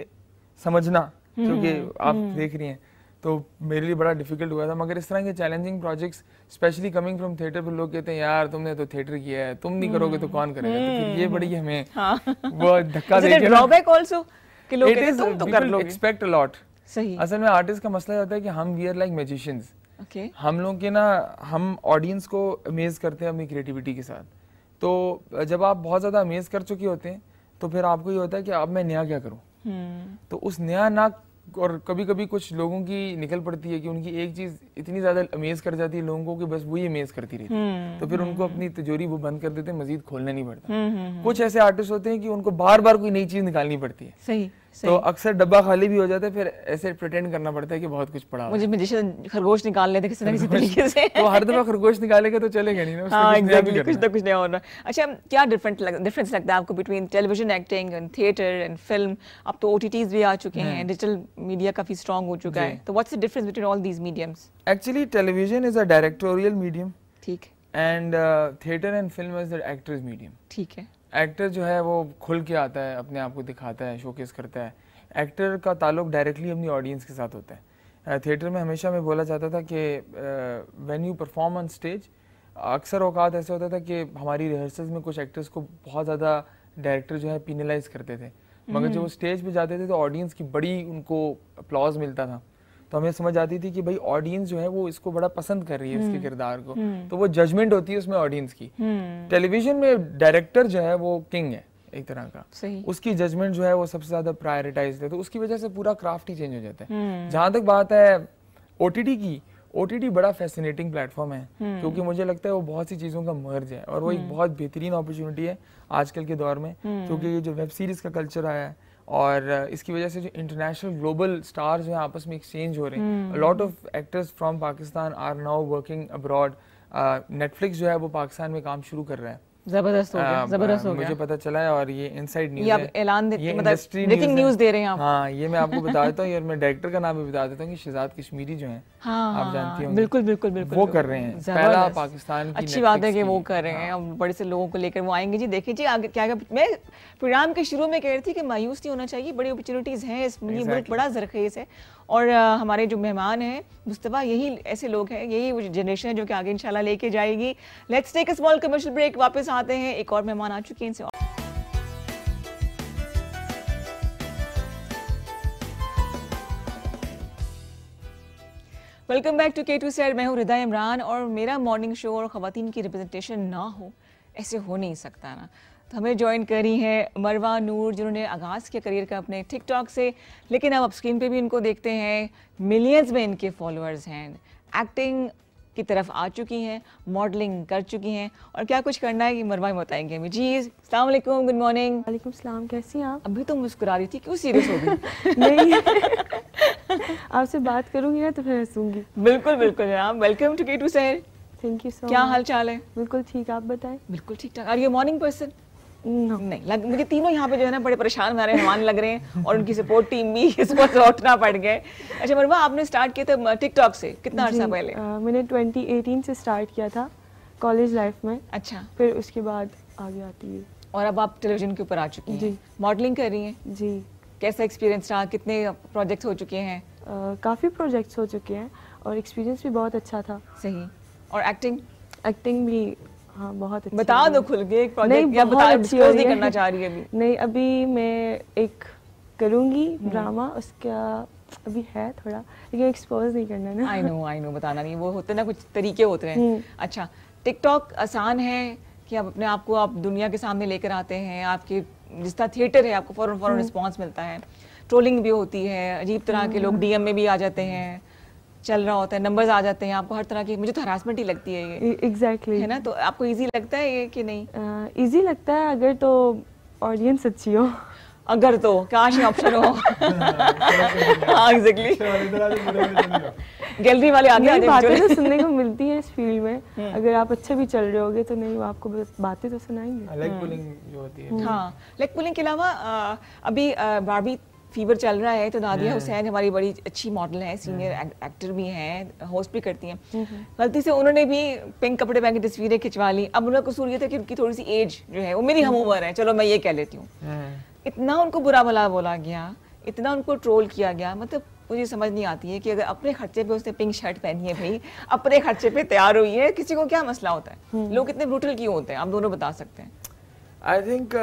समझना, क्योंकि आप देख रही हैं, तो मेरे लिए बड़ा डिफिकल्ट हुआ था। मगर इस तरह के challenging projects, specially coming from theatre, पर लोग कहते हैं यार तुमने तो थिएटर किया है, तुम नहीं करोगे तो कौन करेगा, तो फिर ये बड़ी हमें वो धक्का देके ड्रॉबैक आल्सो कि लोग कहते हैं तुम तो कर लोगे, एक्सपेक्ट अ लॉट। सही। असल में आर्टिस्ट का मसला होता है कि हम वी आर लाइक मैजिशियंस। हम लोग के ना, हम ऑडियंस को अमेज करते हैं अपनी क्रिएटिविटी के साथ, तो जब आप बहुत ज़्यादा अमेज कर चुके होते हैं तो फिर आपको ये होता है कि अब मैं नया क्या करूं। तो उस नया ना, और कभी कभी कुछ लोगों की निकल पड़ती है कि उनकी एक चीज़ इतनी ज़्यादा अमेज कर जाती है लोगों को कि बस वही अमेज करती रहती है, तो फिर उनको अपनी तिजोरी वो बंद कर देते हैं, मजीद खोलना नहीं पड़ता। कुछ ऐसे आर्टिस्ट होते हैं कि उनको बार बार कोई नई चीज़ निकालनी पड़ती है। सही। तो अक्सर डब्बा खाली भी हो जाता है, फिर ऐसे प्रिटेंड करना पड़ता है कि बहुत कुछ पड़ा। मुझे मैजिशियन खरगोश निकाल लेते किसी न किसी तरीके से। तो हर दफा खरगोश निकालेगा तो चलेगा नहीं ना, हाँ, एग्जैक्टली, कुछ ना कुछ नया होना। अच्छा, क्या डिफरेंस लगता है आपको between television acting and theatre and film? अब तो OTTs भी आ चुके हैं, डिजिटल मीडिया काफी स्ट्रांग हो चुका है, तो what's the difference between all these mediums? Actually television is a directorial medium, ठीक, and theatre and film is the actor's medium. ठीक है। एक्टर जो है वो खुल के आता है, अपने आप को दिखाता है, शोकेस करता है। एक्टर का ताल्लुक डायरेक्टली अपनी ऑडियंस के साथ होता है। थिएटर में हमेशा मैं बोला जाता था कि when you perform on stage, अक्सर औकात ऐसे होता था कि हमारी रिहर्सल्स में कुछ एक्टर्स को बहुत ज़्यादा डायरेक्टर जो है पिनलाइज करते थे, मगर जब वो स्टेज पे जाते थे तो ऑडियंस की बड़ी उनको अपलॉज मिलता था, तो हमें समझ आती थी कि भाई ऑडियंस जो है वो इसको बड़ा पसंद कर रही है, इसके किरदार को, तो वो जजमेंट होती है उसमें ऑडियंस की। टेलीविजन में डायरेक्टर जो है वो किंग है, एक तरह का। सही। उसकी जजमेंट जो है वो सबसे ज्यादा प्रायोरिटाइज्ड है, तो उसकी वजह से पूरा क्राफ्ट ही चेंज हो जाता है। जहां तक बात है ओटीटी की, ओटीटी बड़ा फैसिनेटिंग प्लेटफॉर्म है, क्योंकि मुझे लगता है वो बहुत सी चीज़ों का मर्ज है और वो एक बहुत बेहतरीन अपॉर्चुनिटी है आजकल के दौर में, क्योंकि ये जो वेब सीरीज़ का कल्चर आया है और इसकी वजह से जो इंटरनेशनल ग्लोबल स्टार्स जो है आपस में एक्सचेंज हो रहे हैं। Lot of actors from Pakistan are now working abroad. Netflix जो है वो पाकिस्तान में काम शुरू कर रहा है। जबरदस्त हो गया, जबरदस्त हो गया। मुझे पता चला है और ये इनसाइड न्यूज़ ये है, आप ऐलान देते ये मतलब इंडस्ट्री ब्रेकिंग न्यूज़ दे रहे हैं आप। हाँ, ये मैं आपको बता देता हूँ और मैं डायरेक्टर का नाम भी बता देता हूँ कि शहजाद कश्मीरी जो हैं, आप जानती होंगी, बिल्कुल बिल्कुल बिल्कुल वो कर रहे हैं पहला पाकिस्तान की। अच्छी बात है कि वो कर रहे हैं, अब बड़े से लोगों को लेकर वो आएंगे जी। देखिए जी आगे क्या, मैं प्रोग्राम के शुरू में कह रही थी कि मायूस नहीं होना चाहिए, बड़ी अपॉर्चुनिटीज हैं, इस मुल्क बड़ा ज़रखेज़ है और हमारे जो मेहमान हैं मुस्तफ़ा यही ऐसे लोग हैं, यही वो जनरेशन है जो कि आगे इंशाल्लाह लेके जाएगी। Let's take a small commercial break, वापस आते हैं, एक और मेहमान आ चुके हैं इनसे। Welcome back to K2 Side, मैं हूँ रिदा इमरान और मेरा मॉर्निंग शो और ख़वातीन की रिप्रेजेंटेशन ना हो ऐसे हो नहीं सकता ना। तो हमें ज्वाइन करी है मरवा नूर, जिन्होंने आगाज़ किया करियर का अपने टिकटॉक से, लेकिन अब स्क्रीन पे भी इनको देखते हैं, मिलियंस में इनके फॉलोअर्स हैं, एक्टिंग की तरफ आ चुकी हैं, मॉडलिंग कर चुकी हैं और क्या कुछ करना है कि मरवा में बताएंगे हमें। जी अस्सलाम वालेकुम, गुड मॉर्निंग। वालेकुम सलाम, कैसी हैं आप? अभी तो मुस्कुरा रही थी, क्यों सीरियस हो गई? नहीं आपसे बात करूंगी ना तो फिर हंसूंगी। बिल्कुल बिल्कुल जनाब, welcome to K2 Side। Thank you so. क्या हाल चाल है? बिल्कुल ठीक, आप बताएं। बिल्कुल ठीक ठाक। Are you morning person? No. नहीं मुझे तीनों यहाँ पे जो है ना बड़े परेशान हमारे मेहमान लग रहे हैं और उनकी सपोर्ट टीम भी इसको उठना पड़ गया। अच्छा मरवा, आपने स्टार्ट किया था टिकटॉक से कितना अर्सा पहले? मैंने 2018 से स्टार्ट किया था कॉलेज लाइफ में। अच्छा, फिर उसके बाद आगे आती है। और अब आप टेलीविजन के ऊपर आ चुकी हैं। जी। मॉडलिंग कर रही हैं? जी। कैसा एक्सपीरियंस रहा, कितने प्रोजेक्ट्स हो चुके हैं? काफ़ी प्रोजेक्ट्स हो चुके हैं और एक्सपीरियंस भी बहुत अच्छा था। सही। और एक्टिंग? एक्टिंग भी हाँ बहुत अच्छी। बता दो खुल के एक प्रोजेक्ट, या बता डिस्क्लोज नहीं करना चाह रही है अभी? नहीं, अभी मैं एक करूँगी ड्रामा, उसका अभी है थोड़ा, लेकिन एक्सपोज नहीं करना ना। आई नो बताना नहीं, वो होते ना कुछ तरीके होते हैं। अच्छा, टिकटॉक आसान है कि आप अपने आप को आप दुनिया के सामने लेकर आते हैं, आपके जिस तरह थिएटर है आपको फौरन रिस्पॉन्स मिलता है, ट्रोलिंग भी होती है, अजीब तरह के लोग डीएम में भी आ जाते हैं, चल रहा होता है, नंबर्स आ जाते हैं आपको, हर तरह की, मुझे तो हरासमेंट ही लगती है ये। एग्जैक्टली है ना, तो आपको इजी लगता है ये कि नहीं? इजी लगता है अगर तो ऑडियंस अच्छी हो। अगर तो काश ऑप्शन हो। हाँ एग्जैक्टली, गैलरी वाले आगे आ बातें तो सुनने को मिलती हैं इस फील्ड में, अगर आप अच्छे भी चल रहे होगे तो नहीं, वो आपको बातें तो सुनाएंगे। लेग पुलिंग जो होती है। हाँ, लेग पुलिंग के अलावा अभी बारबी फीवर चल रहा है, तो नादिया हुसैन हमारी बड़ी अच्छी मॉडल है, सीनियर एक्टर भी हैं, होस्ट भी करती हैं। गलती से उन्होंने भी पिंक कपड़े पहन के तस्वीरें खिंचवा ली। अब उनका कसूर ये था कि उनकी थोड़ी सी एज जो है वो मेरी हम उम्र है, चलो मैं ये कह लेती हूँ। इतना उनको बुरा भला बोला गया, इतना उनको ट्रोल किया गया, मतलब मुझे समझ नहीं आती है कि अगर अपने खर्चे पे उसने पिंक शर्ट पहनी है, भाई अपने खर्चे पे तैयार हुई है, किसी को क्या मसला होता है? लोग इतने ब्रूटल क्यों होते हैं, आप दोनों बता सकते हैं? आई थिंक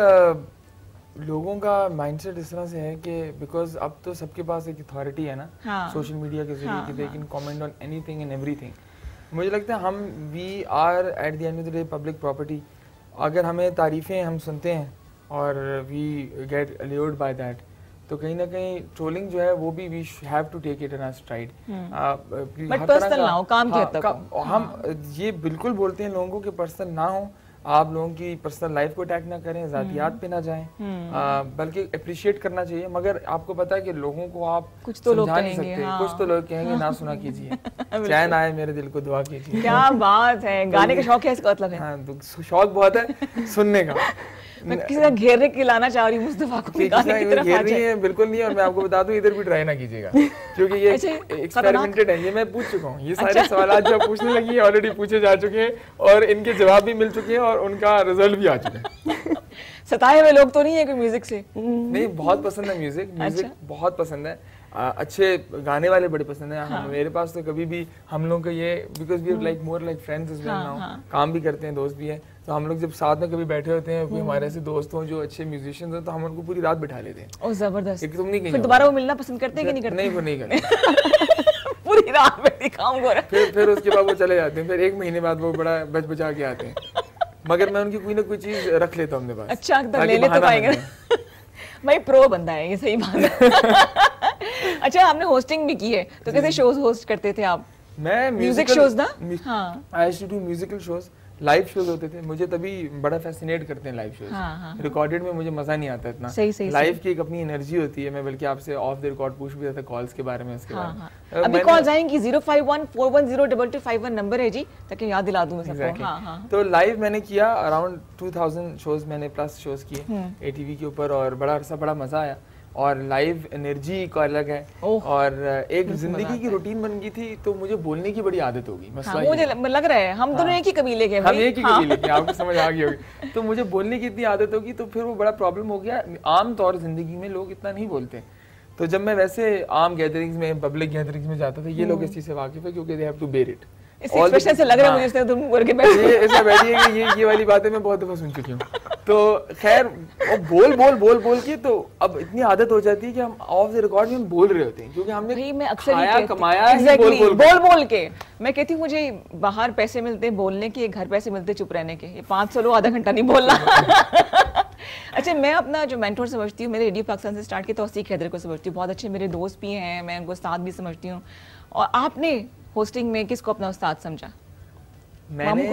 लोगों का माइंडसेट इस तरह से है कि बिकॉज अब तो सबके पास एक अथॉरिटी है ना, सोशल मीडिया के जरिए कि they can comment on anything and everything. मुझे लगता है हम we are at the end of the day public property. अगर हमें तारीफ़ें हम सुनते हैं और we get allured by that, तो कहीं ना कहीं ट्रोलिंग जो है वो भी we have to take it in our stride. But personal ना हो, काम के हद तक हम ये बिल्कुल बोलते हैं लोगों को कि पर्सनल ना हो, आप लोगों की पर्सनल लाइफ को अटैक ना करें, ज़ातियात पे ना जाएं, बल्कि अप्रिशिएट करना चाहिए। मगर आपको पता है कि लोगों को आप कुछ तो समझा नहीं सकते, कुछ तो लोग कहेंगे ना सुना कीजिए, चैन आए मेरे दिल को दुआ कीजिए। क्या बात है, गाने का शौक है इसका मतलब है? हाँ, तो शौक बहुत है सुनने का। मैं किसी का घेरने के लाना चाह रही हूँ मुस्तफा को, गाने की तरफ आ जाए। है बिल्कुल नहीं, और मैं आपको बता दूं इधर भी ट्राई ना कीजिएगा, क्योंकि ये एक्सपेरिमेंटेड है, ये मैं पूछ चुका हूँ। ये सारे सवाल जो पूछने लगी ऑलरेडी पूछे जा चुके हैं और इनके जवाब भी मिल चुके हैं और उनका रिजल्ट भी आ चुका है। सताए हुए लोग तो नहीं है कोई म्यूजिक से? नहीं, बहुत पसंद है म्यूजिक बहुत पसंद है, अच्छे गाने वाले बड़े पसंद है। हाँ। मेरे पास तो कभी भी हम लोग का ये because we are like more like friends as well now, काम भी करते हैं, दोस्त भी हैं, तो हम लोग जब साथ में कभी बैठे होते हैं, कोई हमारे ऐसे दोस्त हों जो अच्छे म्यूजिशियंस हैं, तो हम उनको पूरी रात बिठा लेते हैं। ओह जबरदस्त। तुम नहीं कहीं फिर दोबारा वो मिलना पसंद करते हैं कि नहीं करते? नहीं, वो नहीं करते। पूरी रात बैठी काम हो रहा है। फिर उसके बाद वो चले जाते हैं, फिर एक महीने बाद वो बड़ा बच बचा के आते हैं। मगर मैं उनकी कोई ना कोई चीज रख लेता हूँ अपने पास। अच्छा, तो ले ले तो पाएंगे। भाई प्रो बंदा है ये, सही बात है। अच्छा, आपने होस्टिंग भी की है, तो कैसे शोज होस्ट करते थे आप? मैं म्यूजिक शोज ना? हाँ, I used to do musical shows, live shows होते थे। मुझे तभी बड़ा फैसिनेट करते हैं लाइव शोज। रिकॉर्डेड में मुझे मजा नहीं आता इतना। सही लाइव की एक अपनी एनर्जी होती है। मैं बल्कि आपसे ऑफ द रिकॉर्ड पूछ भी रहा था कॉल्स के बारे में, उसके बारे में। अभी कॉल्स आएंगी, 05141022251 नंबर है जी, ताकि याद दिला दूं मैं सबको। हाँ। तो लाइव मैंने किया अराउंड 2000 शोज, मैंने प्लस शोज किए एटीवी के ऊपर, और बड़ा अरसा बड़ा मजा आया। और लाइव एनर्जी का अलग है, और एक जिंदगी की रूटीन बन गई थी, तो मुझे बोलने की बड़ी आदत होगी। मसला मुझे लग रहा है हम दोनों एक ही कबीले के, हम एक ही कबीले के, आपको समझ आ गई होगी। तो मुझे बोलने की इतनी आदत होगी, तो फिर वो बड़ा प्रॉब्लम हो गया। आम तौर जिंदगी में लोग इतना नहीं बोलते, तो जब मैं वैसे आम गैदरिंग्स में, पब्लिक गैदरिंग्स में जाता था, ये लोग इस चीज से वाकिफ है, क्योंकि they have to bear it. इस एक्सप्रेशन से लग रहा है मुझे तुम करके बैठे ये ऐसा बैठिए कि ये वाली बातें मैं बहुत दफा सुन चुकी हूँ। तो खैर बोल के तो अब इतनी आदत हो जाती है कि हम ऑफ द रिकॉर्ड में बोल रहे होते हैं, क्योंकि हमने मैं अक्सर खाया कमाया बोल के। मैं कहती हूँ मुझे बाहर पैसे मिलते हैं बोलने के, घर पैसे मिलते चुप रहने के। ये 500 लो, आधा घंटा नहीं बोलना। अच्छा, मैं अपना जो मेंटोर समझती हूँ, मेरे रेडियो पाकिस्तान से स्टार्ट किया, तौसीक हैदर को समझती हूँ। बहुत अच्छे मेरे दोस्त भी हैं, मैं उनको उस्ताद भी समझती हूँ। और आपने होस्टिंग में किसको अपना उस्ताद समझा? मैंने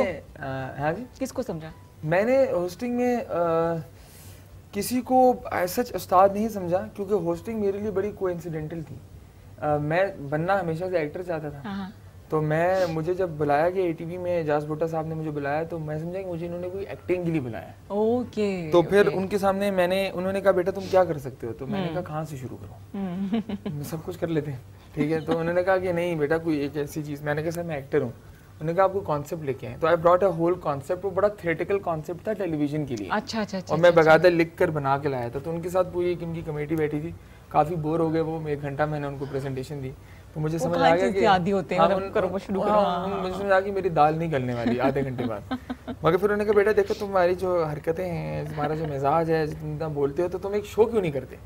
हाँ जी, किसको समझा? मैंने होस्टिंग में किसी को सच उस्ताद नहीं समझा, क्योंकि होस्टिंग मेरे लिए बड़ी कोइंसिडेंटल थी। मैं बनना हमेशा से एक्टर चाहता था। तो मुझे जब बुलाया गया एटीवी में, एजाज भुट्टा साहब ने मुझे बुलाया, तो मैं समझा कि मुझे इन्होंने कोई एक्टिंग के लिए बुलाया। तो फिर उनके सामने उन्होंने कहा बेटा तुम क्या कर सकते हो? तो मैंने कहा कहाँ से शुरू करूँ, सब कुछ कर लेते हैं, ठीक है। तो उन्होंने कहा कि नहीं बेटा कोई एक ऐसी चीज़। मैंने कहा सर मैं एक्टर हूँ। उन्होंने कहा आपको कॉन्सेप्ट लेके आए। तो I brought a whole concept. वो बड़ा थिएटिकल कॉन्सेप्ट था टेलीविजन के लिए। अच्छा। और मैं बकायदा लिख कर बना के लाया था। तो उनके साथ पूरी एक इनकी कमेटी बैठी थी, काफ़ी बोर हो गए वो। 1 घंटा मैंने उनको प्रेजेंटेशन दी, तो मुझे समझ आ गया कि आदी होते हैं, मुझे समझ आ गई मेरी दाल नहीं गलने वाली आधे घंटे बाद। मगर फिर उन्होंने कहा बेटा देखो तुम्हारी जो हरकतें हैं, तुम्हारा जो मिजाज है, जितना बोलते हो, तो तुम एक शो क्यों नहीं करते?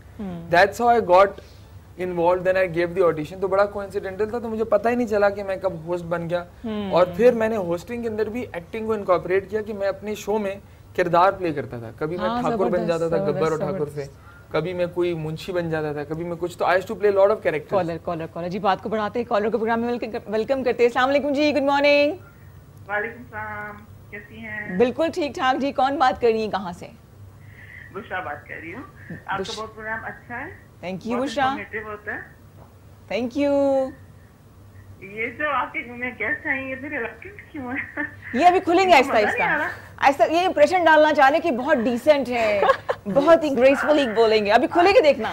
That's how I got involve, then I gave the audition. तो बड़ा कोइंसिडेंटल था, तो मुझे पता ही नहीं चला कि मैं कब होस्ट बन गया। और फिर मैंने होस्टिंग के अंदर भी एक्टिंग को इनकॉर्पोरेट किया, कि मैं अपने शो में किरदार प्ले करता था। कभी मैं ठाकुर बन जाता था, गब्बर और ठाकुर से, कभी मैं कोई मुंशी बन जाता था, कभी मैं कुछ। तो I used to play lot of characters. Caller जी, बात को बढ़ाते हैं, कॉलर को प्रोग्राम में वेलकम करते हैं। अस्सलाम वालेकुम जी, गुड मॉर्निंग। वालेकुम सलाम, कैसी हैं? बिल्कुल ठीक ठाक जी। कौन बात कर रही है, कहाँ से? बुशरा बात कर रही हूँ। आपका बहुत प्रोग्राम अच्छा है। Thank you Bushra. होता है। Thank you. ये जो आपके में गेस्ट हैं, ये मेरे रिलेक्टेड क्यों है? ये अभी खुलेंगे आहिस्ता आहिस्ता। ये इंप्रेशन डालना चाह रहे कि बहुत डिसेंट है, बहुत ही ग्रेसफुली बोलेंगे। अभी खुलेंगे, देखना।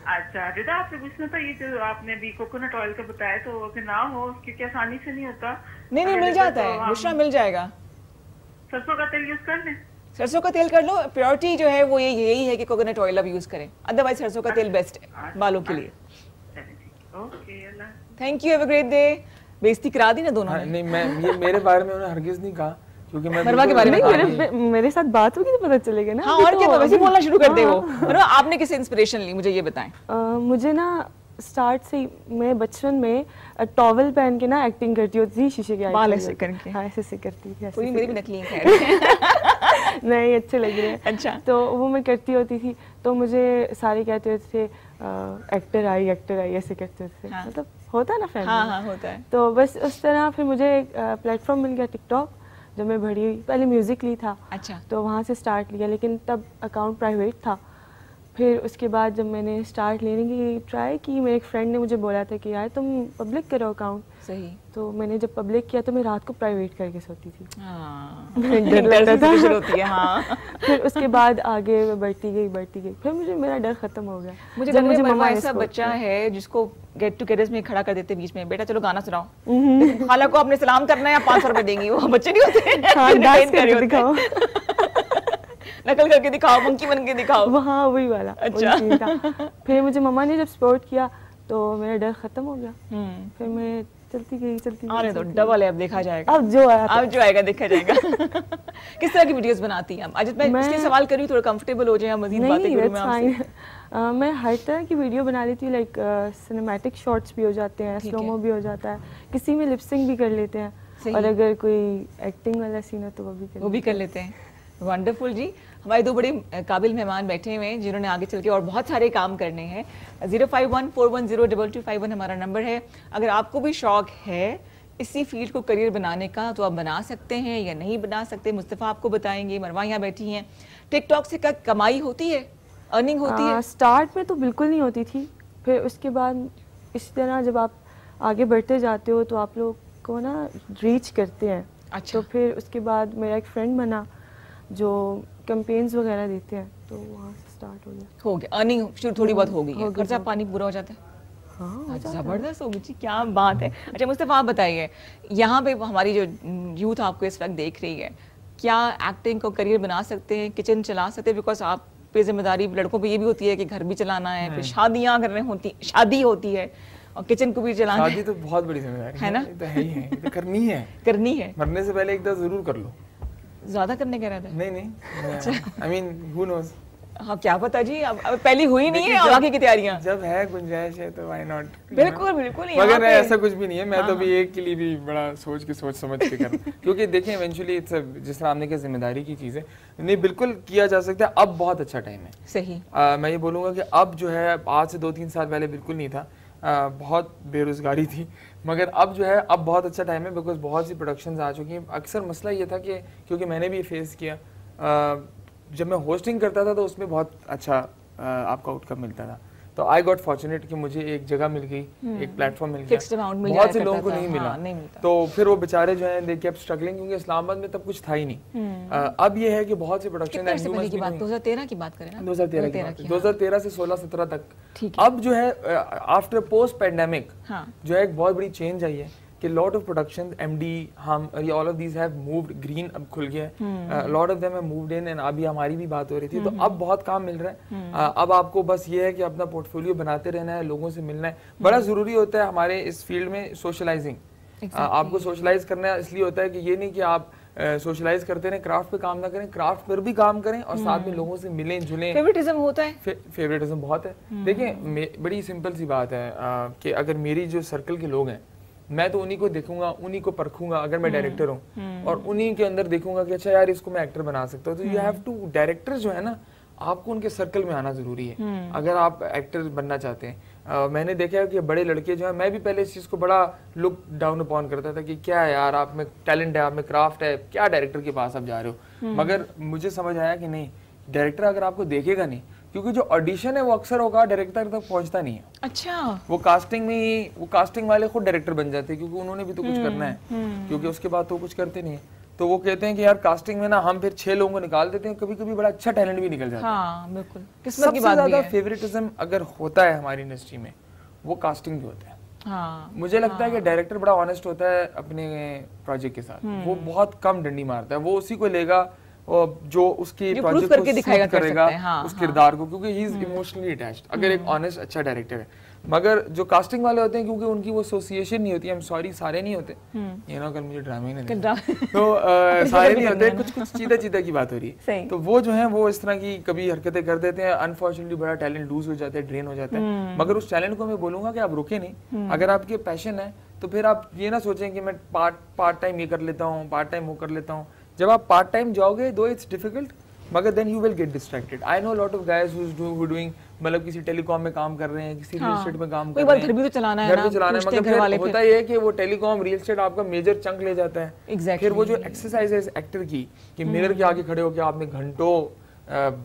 अच्छा बेटा, आपसे पूछना था, ये जो आपने भी कोकोनट ऑयल का बताया, तो अगर ना हो क्योंकि आसानी से नहीं होता। नहीं मिल जाता है बुशरा, मिल जाएगा। सरसों का तेल यूज कर लें? सरसों का तेल कर लो। प्योरिटी जो है वो यही है कि कोकोनट ऑयल अब यूज करें, अदरवाइज सरसों का तेल बेस्ट है बालों के लिए। Thank you, have a great day. बेइज्जती करा दी ना दोनों ने। नहीं, ये मेरे बारे में उन्होंने हरगिज नहीं कहा, क्योंकि मैं मरवा के बारे में मेरे साथ बात होगी तो पता चलेगा ना। हाँ, और क्या, वैसे बोलना शुरू कर दे वो। आपने किससे इंस्पिरेशन ली, मुझे ये बताएं। मुझे ना स्टार्ट से मैं बचपन में टॉवल पहन के ना एक्टिंग करती होती थी, शीशे के बाल ऐसे करके। हाँ, ऐसे करती थी। पूरी मेरी भी नकली है। नहीं, अच्छे लग रहे हैं। अच्छा। तो वो मैं करती होती थी, तो मुझे सारे कहते होते थे एक्टर आई ऐसे करते थे। मतलब होता है ना फैमिली। हाँ, होता है। तो बस उस तरह फिर मुझे एक प्लेटफॉर्म मिल गया टिकटॉक, जब मैं बड़ी हुई। पहले म्यूजिकली था। अच्छा। तो वहाँ से स्टार्ट लिया, लेकिन तब अकाउंट प्राइवेट था। फिर उसके बाद जब मैंने स्टार्ट लेने की ट्राई की, मेरे एक फ्रेंड ने मुझे बोला था कि यार तुम पब्लिक करो अकाउंट। सही। तो मैंने जब पब्लिक किया तो मैं रात को प्राइवेट करके सोती थी। डर लगता था। होती है, हाँ। फिर उसके बाद आगे मैं बढ़ती गई, फिर मुझे मेरा डर खत्म हो गया। मुझे मम्मा ऐसा बच्चा है जिसको गेट टुगेदर्स में खड़ा कर देते बीच में, बेटा चलो गाना सुनाओ, खाला को आपने सलाम करना है, 500 रुपए देंगी। वो बच्चे नहीं होते, नकल करके दिखाओ, मंकी बन के दिखाओ। हाँ, वही वाला। अच्छा। फिर मुझे मम्मा ने जब सपोर्ट किया तो मेरा डर खत्म हो गया। फिर मैं चलती गई। तो डबल है, अब देखा जाएगा। अब जो आएगा देखा जाएगा। किस तरह की वीडियोस बनाती हैं? आज मैं इसलिए सवाल कर रही हूँ, थोड़ा कंफर्टेबल हो जाए, मजीद बातें करूँ मैं आपसे। मैं हर तरह की वीडियो बना लेती हूँ। लाइक सिनेमैटिक शॉट्स भी हो जाते हैं, स्लोमो भी हो जाता है, किसी में लिपसिंग भी कर लेते हैं। सही। और अगर कोई एक्टिंग वाला सीन हो तो वो भी कर लेते हैं। वंडरफुल जी। हमारे दो बड़े काबिल मेहमान बैठे हुए हैं जिन्होंने आगे चल के और बहुत सारे काम करने हैं। 0514102251 हमारा नंबर है। अगर आपको भी शौक है इसी फील्ड को करियर बनाने का तो आप बना सकते हैं या नहीं बना सकते, मुस्तफ़ा आपको बताएंगे। मरवा यहाँ बैठी हैं। टिकटॉक से क्या कमाई होती है, अर्निंग होती है? स्टार्ट में तो बिल्कुल नहीं होती थी, फिर उसके बाद इसी तरह जब आप आगे बढ़ते जाते हो तो आप लोग को ना रीच करते हैं। अच्छा। तो फिर उसके बाद मेरा एक फ्रेंड बना जो कैंपेन्स वगैरह देते हैं, तो वहाँ से स्टार्ट हो गया। अर्निंग शुरू थोड़ी बहुत हो गई है, खर्चा पानी पूरा हो जाता है। हाँ, जबरदस्त होगी जी, क्या बात है। अच्छा मुस्तफ़ा आप बताइए, यहाँ पे हमारी जो यूथ आपको इस वक्त देख रही है, क्या एक्टिंग को करियर बना सकते हैं, किचन चला सकते हैं? बिकॉज आप पे जिम्मेदारी लड़कों पे ये भी होती है कि घर भी चलाना है, फिर शादियाँ करने होती, शादी होती है और किचन को भी चलाना है। शादी तो बहुत बड़ी जिम्मेदारी है ना? ये तो है ही है, ये तो करनी है। करनी है। मरने से पहले एक दफा जरूर कर लो। ज्यादा करने का रहता है? नहीं, आई मीन हु नोस। हाँ क्या पता जी, अब पहली हुई नहीं है और आगे की तैयारियां। जब है गुंजाइश है तो व्हाई नॉट। बिल्कुल बिल्कुल। मगर ऐसा कुछ भी नहीं है, मैं तो भी एक के लिए भी बड़ा सोच समझ के कर रहा हूं। क्योंकि देखें इवेंचुअली जिस तरह आपने कहा जिम्मेदारी की चीज़ है, नहीं बिल्कुल किया जा सकता है। अब बहुत अच्छा टाइम है। सही। मैं ये बोलूँगा कि अब जो है आज से 2-3 साल पहले बिल्कुल नहीं था, बहुत बेरोजगारी थी, मगर अब जो है अब बहुत अच्छा टाइम है बिकॉज बहुत सी प्रोडक्शंस आ चुकी हैं। अक्सर मसला ये था कि क्योंकि मैंने भी फेस किया, जब मैं होस्टिंग करता था तो उसमें बहुत अच्छा आपका आउटकम मिलता था। तो आई गॉट फॉर्चुनेट कि मुझे एक जगह मिल गई, एक प्लेटफॉर्म मिल गया। बहुत से लोगों को नहीं मिला, तो फिर वो बेचारे जो हैं दे केप्ट स्ट्रगलिंग, क्योंकि इस्लामाबाद में तब कुछ था ही नहीं। अब ये है कि बहुत से प्रोडक्शन 2013 की बात करें ना, 2013 से 16-17 तक। अब जो है आफ्टर पोस्ट पैंडेमिक जो है एक बहुत बड़ी चेंज आई है कि लॉट ऑफ प्रोडक्शंस एमडी हम all of these have moved, green अब खुल गया है, lot of them have moved in, and अभी हमारी भी बात हो रही थी। तो अब बहुत काम मिल रहा है। अब आपको बस ये है कि अपना पोर्टफोलियो बनाते रहना है, लोगों से मिलना है। बड़ा जरूरी होता है हमारे इस फील्ड में सोशलाइजिंग। आपको सोशलाइज करना इसलिए होता है कि ये नहीं कि आप सोशलाइज करते रहे, क्राफ्ट पे काम ना करें, क्राफ्ट पर भी काम करें और साथ में लोगों से मिलें जुलें। फेवरेटिज्म होता है, फेवरेटिज्म बहुत है। देखिए बड़ी सिंपल सी बात है कि अगर मेरी जो सर्कल के लोग हैं, मैं तो उन्हीं को देखूंगा, उन्हीं को परखूंगा अगर मैं डायरेक्टर हूँ, और उन्हीं के अंदर देखूंगा कि अच्छा यार इसको मैं एक्टर बना सकता हूँ। तो यू हैव टू, डायरेक्टर जो है ना, आपको उनके सर्कल में आना जरूरी है अगर आप एक्टर बनना चाहते हैं। मैंने देखा है कि बड़े लड़के जो है, मैं भी पहले इस चीज़ को बड़ा लुक डाउन अपॉन करता था कि क्या है यार, आप में टैलेंट है, आप में क्राफ्ट है, क्या डायरेक्टर के पास आप जा रहे हो। मगर मुझे समझ आया कि नहीं, डायरेक्टर अगर आपको देखेगा नहीं, क्योंकि जो ऑडिशन है वो अक्सर होगा डायरेक्टर तक पहुंचता नहीं है। अच्छा। वो कास्टिंग में ही, वो कास्टिंग वाले खुद डायरेक्टर बन जाते हैं, क्योंकि उन्होंने भी तो कुछ करना है, क्योंकि उसके बाद तो कुछ करते नहीं है। तो वो कहते हैं कि यार कास्टिंग में ना हम फिर 6 लोगों को निकाल देते हैं, कभी कभी बड़ा अच्छा टैलेंट भी निकल जाता है। हाँ, बिल्कुल। किस्मत की बात भी है। सबसे ज्यादा फेवरेटिज्म अगर होता है हमारी इंडस्ट्री में, वो कास्टिंग भी होता है। हाँ, मुझे लगता है कि डायरेक्टर बड़ा ऑनेस्ट होता है अपने प्रोजेक्ट के साथ, वो बहुत कम डंडी मारता है, वो उसी को लेगा जो उसकी प्रोजेक्ट को सूट करेगा, उस किरदार को, क्योंकि ही इज इमोशनली अटैच्ड, अगर एक ऑनेस्ट अच्छा डायरेक्टर है। मगर जो कास्टिंग वाले होते हैं, क्योंकि उनकी वो एसोसिएशन नहीं होती, आई एम सॉरी सारे नहीं होते, ये ना कल मुझे ड्रामे नहीं तो सारे नहीं होते, कुछ चीता की बात हो रही है। तो वो जो है वो इस तरह की कभी हरकतें कर देते हैं, अनफॉर्चुनेटली बड़ा टैलेंट लूज हो जाता है, ड्रेन हो जाता है। मगर उस टैलेंट को मैं बोलूंगा कि आप रुके नहीं, अगर आपके पैशन है तो फिर आप ये ना सोचें कि मैं पार्ट टाइम ये कर लेता हूँ, पार्ट टाइम वो कर लेता हूँ। जब आप पार्ट टाइम जाओगे, दो इट्स डिफिकल्ट, मगर then you will get distracted. I know lot of guys who doing, मतलब किसी टेलीकॉम में काम कर रहे हैं, किसी रियल एस्टेट में काम कर रहे हैं, घर भी तो चलाना है, मगर फिर होता ये है कि वो टेलीकॉम रियल एस्टेट आपका मेजर चंक ले जाता है। फिर वो जो एक्सरसाइज है एक्टर की, कि मिरर के आगे खड़े होकर आपने घंटों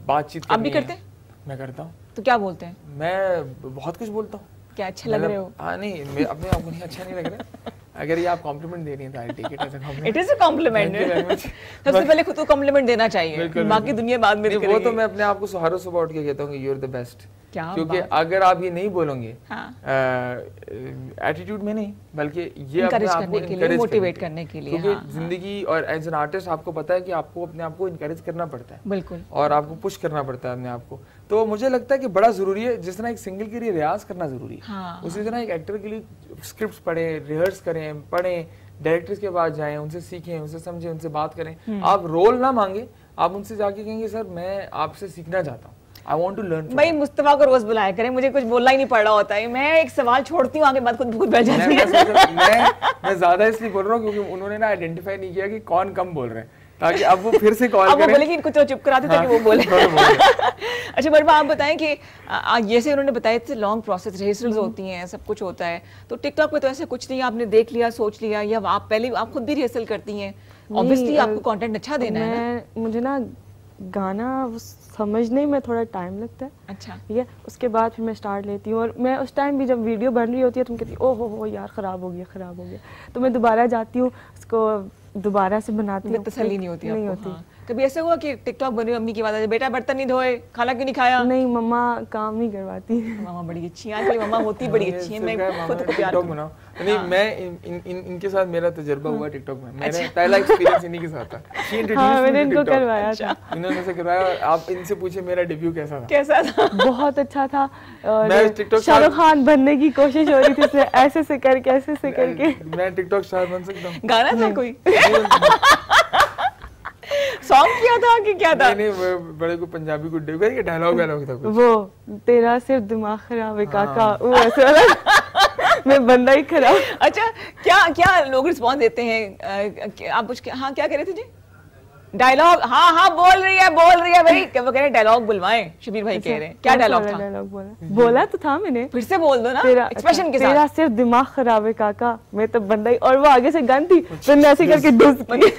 बातचीत करनी है। आप भी करते हैं? मैं करता हूँ। तो क्या बोलते हैं? मैं बहुत कुछ बोलता हूँ। क्या अच्छा लग रहे हो? हाँ नहीं, मैं अपने आप को नहीं अच्छा नहीं लग रहा। अगर ये आप कॉम्प्लीमेंट दे रही हैं तो I take it as a compliment. It is a compliment. सबसे पहले खुद को कॉम्प्लीमेंट देना चाहिए, बाकी दुनिया बाद में करेगी। वो तो मैं अपने आप को हर सुबह उठ के कहता हूँ कि यू आर द बेस्ट, क्योंकि अगर आप ये नहीं बोलोगे एटीट्यूड में नहीं, बल्कि ये अपने आप को एनकरेज मोटिवेट करने के लिए, क्योंकि जिंदगी और एज एन आर्टिस्ट आपको पता है कि आपको अपने आप को एनकरेज करना पड़ता है, बिल्कुल, और आपको पुश करना पड़ता है अपने आप को। तो मुझे लगता है कि बड़ा जरूरी है, जिस तरह एक सिंगल के लिए रियाज करना जरूरी है, उसी तरह एक एक्टर के लिए स्क्रिप्ट पढ़ें, रिहर्स करें, पढ़ें, डायरेक्टर्स के पास जाएं, उनसे सीखें, उनसे समझें, उनसे बात करें। आप रोल ना मांगे, आप उनसे जाके कहेंगे सर मैं आपसे सीखना चाहता हूँ, आई वांट टू लर्न। भाई मुस्तफा को रोज बुलाया करें, मुझे कुछ बोलना ही नहीं पड़ रहा होता है, मैं एक सवाल छोड़ती हूँ आगे बात खुद बैठ जाती है। मैं ज्यादा इसलिए बोल रहा हूँ क्योंकि उन्होंने ना आइडेंटिफाई नहीं किया कि कौन कम बोल रहे हैं, ताकि अब वो फिर से कॉल अब वो करें। बोले कि इनको तो चुप कराते ताकि वो बोले। अच्छा मरवा, आप बताएं कि जैसे उन्होंने बताया थे लॉन्ग प्रोसेस, रिहर्सल्स होती हैं, सब कुछ होता है, तो टिकटॉक पे तो ऐसा कुछ नहीं, आपने देख लिया, सोच लिया, या आप पहले आप खुद भी रिहर्सल करती हैं? ऑब्वियसली आपको कंटेंट अच्छा देना है ना। मुझे ना गाना समझने में थोड़ा टाइम लगता है। अच्छा, ठीक है, उसके बाद फिर मैं स्टार्ट लेती हूँ, और मैं उस टाइम भी जब वीडियो बन रही होती है तुम कहती हो हो यार ख़राब हो गया, तो मैं दोबारा जाती हूँ, उसको दोबारा से बनाती हूँ। तसल्ली नहीं होती, नहीं होती। हाँ। कभी ऐसा हुआ कि टिकटॉक बनी अम्मी की बात आ जाए, बेटा बर्तन नहीं धोए, खाना क्यों नहीं खाया? नहीं, मम्मा काम नहीं करवाती। मामा बड़ी अच्छी है, आजकल मामा होती बड़ी अच्छी है, मैं खुद को प्यार टिकटॉक बनाओ। नहीं, मैं इनके साथ मेरा तजुर्बा हुआ टिकटॉक में, मेरा पहला एक्सपीरियंस इन्हीं के साथ था। हाँ, मैंने इनको करवाया था। इन्होंने से करवाया, और आप इनसे पूछे मेरा डेब्यू कैसा था? कैसा था? बहुत अच्छा था, मैं और टिकटॉक शाहरुख खान बनने की कोशिश हो रही थी, ऐसे से करके। मैं टिकटॉक स्टार बन सकता हूँ। गाना था कोई? सॉन्ग किया था कि क्या था? नहीं, बड़े को पंजाबी को डायलॉग था कुछ। वो तेरा सिर्फ दिमाग खराब है काका, वो ऐसे वाला। मैं बंदा ही खराब। अच्छा, क्या लोग रिस्पॉन्स देते हैं? आप कुछ हाँ क्या कह रहे थे जी? डायलॉग, हाँ बोल रही है भाई, वो कह रहे हैं डायलॉग बुलवाएं, शबीर भाई कह रहे हैं। क्या डायलॉग था? डायलॉग बोला तो था मैंने। फिर से बोल दो ना, एक्सप्रेशन के साथ। तेरा सिर्फ दिमाग खराब है काका, मैं तो बंदा ही, और वो आगे से गन थी, तो मैं ऐसे करके डुस गई।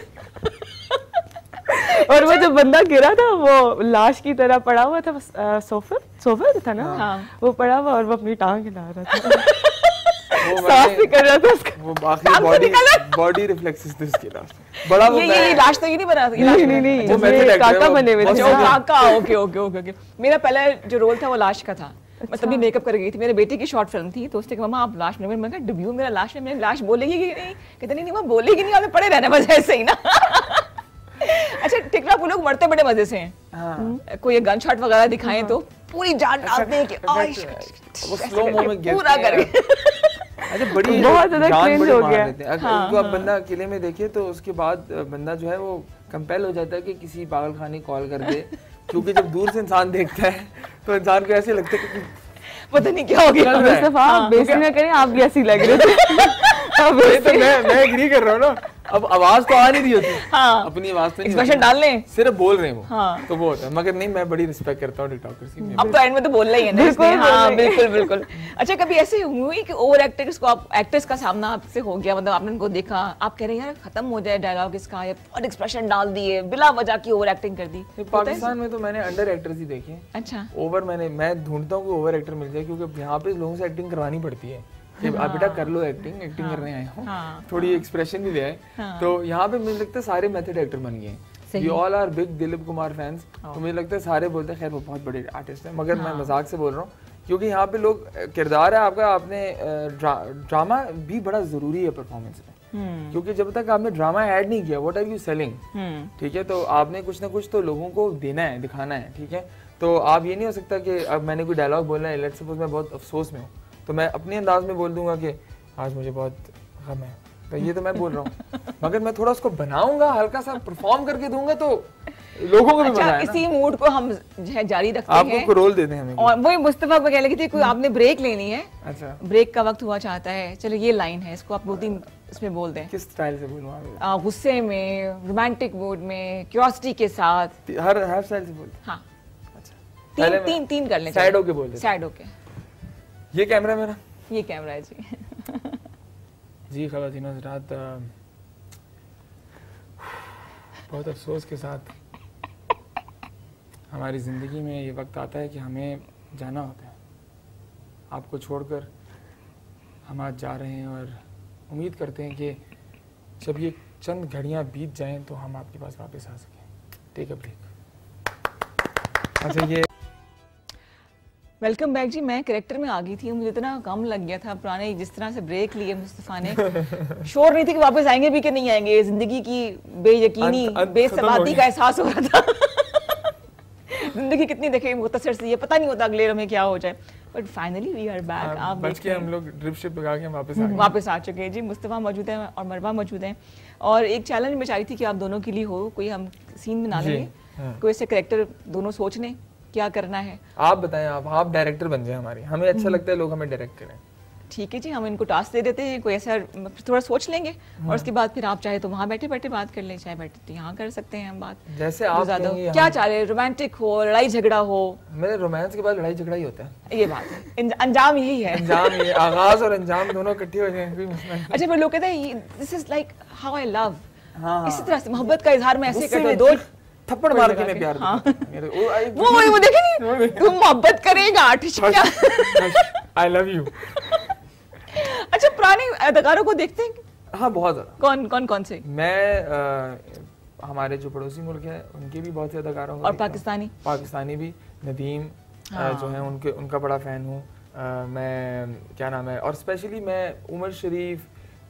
और वो जो बंदा गिरा था वो लाश की तरह पड़ा हुआ था, सोफा था ना। हाँ। वो पड़ा हुआ और वो अपनी टांग हिला रहा था। सांस भी कर रहा था उसका। वो आखिरी बॉडी रिफ्लेक्सेस थे उसके लास्ट। बड़ा वो ये लाश तो ये नहीं बना था। नहीं, वो काका बने हुए थे। काका, ओके। मेरा पहला जो रोल था वो लाश का था। मैं तभी मेकअप कर गई थी, मेरे बेटे की शॉर्ट फिल्म थी, तो उसने कहा मम्मा आप लाश में, मैंने कहा डेब्यू मेरा लाश में, मेरी लाश बोलेगी कि नहीं? कहते नहीं वो बोलेगी नहीं, हमें पड़े रहने बस ऐसे ही ना। अच्छा, टिकटॉक लोग मरते बड़े मजे से हैं। हाँ। कोई गन शॉट वगैरह दिखाएं तो पूरी जान डालते हैं कि वो स्लो मो में पूरा करके। अच्छा, बड़ी बहुत ज्यादा क्रिंज हो गया। अगर उनको आप बंदा अकेले में देखे तो उसके बाद बंदा जो है वो कंपेल हो जाता है कि किसी पागलखाने कॉल कर दे, क्योंकि जब दूर से इंसान देखता है तो इंसान को ऐसे लगता है कि पता नहीं क्या हो गया। बेइज्जती ना करें, आप भी ऐसी लग रहे थे। तो मैं एग्री कर रहा हूँ ना, अब आवाज तो आ नहीं रही होती। हाँ, अपनी आवाज तो एक्सप्रेशन डाल लें, सिर्फ बोल रहे हैं वो। हाँ, तो वो होता है, मगर नहीं, मैं बड़ी रिस्पेक्ट करता हूँ टिकटॉकर्स की। अब तो एंड में तो बोलना ही है ना इसने। हाँ, बिल्कुल। अच्छा, कभी ऐसे हुई कि ओवर एक्टर्स को, आप एक्टर्स का सामना आपसे हो गया, मतलब आपने उनको देखा, आप कह रहे हैं यार खत्म हो जाए डायलॉग इसका, या बहुत एक्सप्रेशन डाल दिए, बिला वजह की ओवर एक्टिंग कर दी? पाकिस्तान में तो मैंने अंडर एक्टर्स ही देखे। अच्छा, ओवर मैं ढूंढता हूँ कि ओवर एक्टर मिल जाए, क्योंकि यहाँ पे लोगों से एक्टिंग करवानी पड़ती है। आप बेटा कर लो एक्टिंग करने आए हो, थोड़ी एक्सप्रेशन भी दे। तो यहाँ पे मुझे लगता है सारे मेथड एक्टर बन गए हैं। We all are big Dilip Kumar fans, तो मुझे लगता है सारे बोलते हैं खैर वो बहुत बड़े आर्टिस्ट हैं, मगर मैं मजाक से बोल रहा हूँ, क्योंकि यहाँ पे लोग किरदार है आपका, आपने ड्रामा भी बड़ा जरूरी है परफॉर्मेंस में, क्योंकि जब तक आपने ड्रामा ऐड नहीं किया, व्हाट आर यू सेलिंग, ठीक है, तो आपने कुछ ना कुछ तो लोगों को देना है, दिखाना है, ठीक है। तो आप ये नहीं हो सकता कि अब मैंने कोई डायलॉग बोलना है, लेट्स सपोज मैं बहुत अफसोस में हूँ, तो मैं अपने अंदाज में बोल दूंगा कि आज मुझे बहुत गम है, तो ये तो मैं बोल रहा हूँ, मगर मैं थोड़ा उसको बनाऊंगा, हल्का सा परफॉर्म करके दूंगा तो लोगों को भी मजा आएगा। इसी मूड को हम जो है जारी रखते हैं, आपको रोल देते हैं हमें। और वही मुस्तफा को कह लगी थी कोई आपने ब्रेक लेनी है, अच्छा ब्रेक का वक्त हुआ चाहता है, चलो ये लाइन है, इसको आप 2-3 इसमें बोल दें। किस स्टाइल से बोलूं? गुस्से में, रोमांटिक मूड में, क्यूरियोसिटी के साथ, हर स्टाइल से बोल। हाँ, अच्छा, तीन कर लें, साइड होके बोल दे। साइड होके। ये कैमरा मेरा, ये कैमरा है जी। जी ख़वातीनो हज़रात, बहुत अफसोस के साथ हमारी ज़िंदगी में ये वक्त आता है कि हमें जाना होता है, आपको छोड़कर हम आज जा रहे हैं, और उम्मीद करते हैं कि जब ये चंद घड़ियां बीत जाएं तो हम आपके पास वापस आ सकें। Take a break. अच्छा, ये वेलकम बैक जी। मैं कैरेक्टर में आ गई थी, मुझे इतना कम लग गया था, पुराने जिस तरह से ब्रेक लिए मुस्तफा ने, श्योर नहीं थी कि वापस आएंगे भी कि नहीं आएंगे, जिंदगी की बेयकीनी बेसबाती का एहसास हो रहा था। जिंदगी कितनी देखे मुख्तसर सी है, पता नहीं होता अगले लम्हे क्या हो जाए, but finally we are back. आप बच के हम लोग ड्रिप शिप लगा के वापस आ चुके हैं जी। मुस्तफा मौजूद है और मरवा मौजूद है, और एक चैलेंज मैं चाह रही थी कि आप दोनों के लिए हो, कोई हम सीन बना लेंगे, कोई ऐसे कैरेक्टर दोनों सोच लें, क्या करना है। आप बताएं, आप डायरेक्टर बन जाए हमारे, हमें अच्छा लगता है लोग हमें डायरेक्ट करें। ठीक है जी, हम इनको टास्क दे देते हैं, कोई ऐसा थोड़ा सोच लेंगे और उसके बाद फिर आप चाहे तो वहाँ बैठे बैठे बात कर लें, चाहे बैठे तो यहाँ कर सकते हैं हम बात। जैसे आप ज्यादा क्या चाह रहे हैं, रोमांटिक हो, लड़ाई झगड़ा हो? मेरे रोमांस के बाद लड़ाई झगड़ा ही होता है, ये बात है, अंजाम यही है। अंजाम ये, आगाज और अंजाम दोनों इकट्ठे हो जाए, कोई मसला नहीं। अच्छा, फिर लोग कहते हैं this is like how I love, हाँ, इसी तरह से मोहब्बत का इजहार मैं ऐसे गुस्से करता हूँ, में दो थप्पड़ मार के मैं प्यार हाँ। करता हूँ। मेरे- वो देखे नहीं, तुम मोहब्बत करेगा क्या? I love you. अच्छा, पुराने अदाकारों को देखते हैं? हाँ, बहुत ज्यादा। कौन कौन कौन से? मैं हमारे जो पड़ोसी मुल्क है उनके भी बहुत से अदाकारों और पाकिस्तानी भी नदीम जो है उनका बड़ा फैन हूँ मैं, क्या नाम है, और स्पेशली मैं उमर शरीफ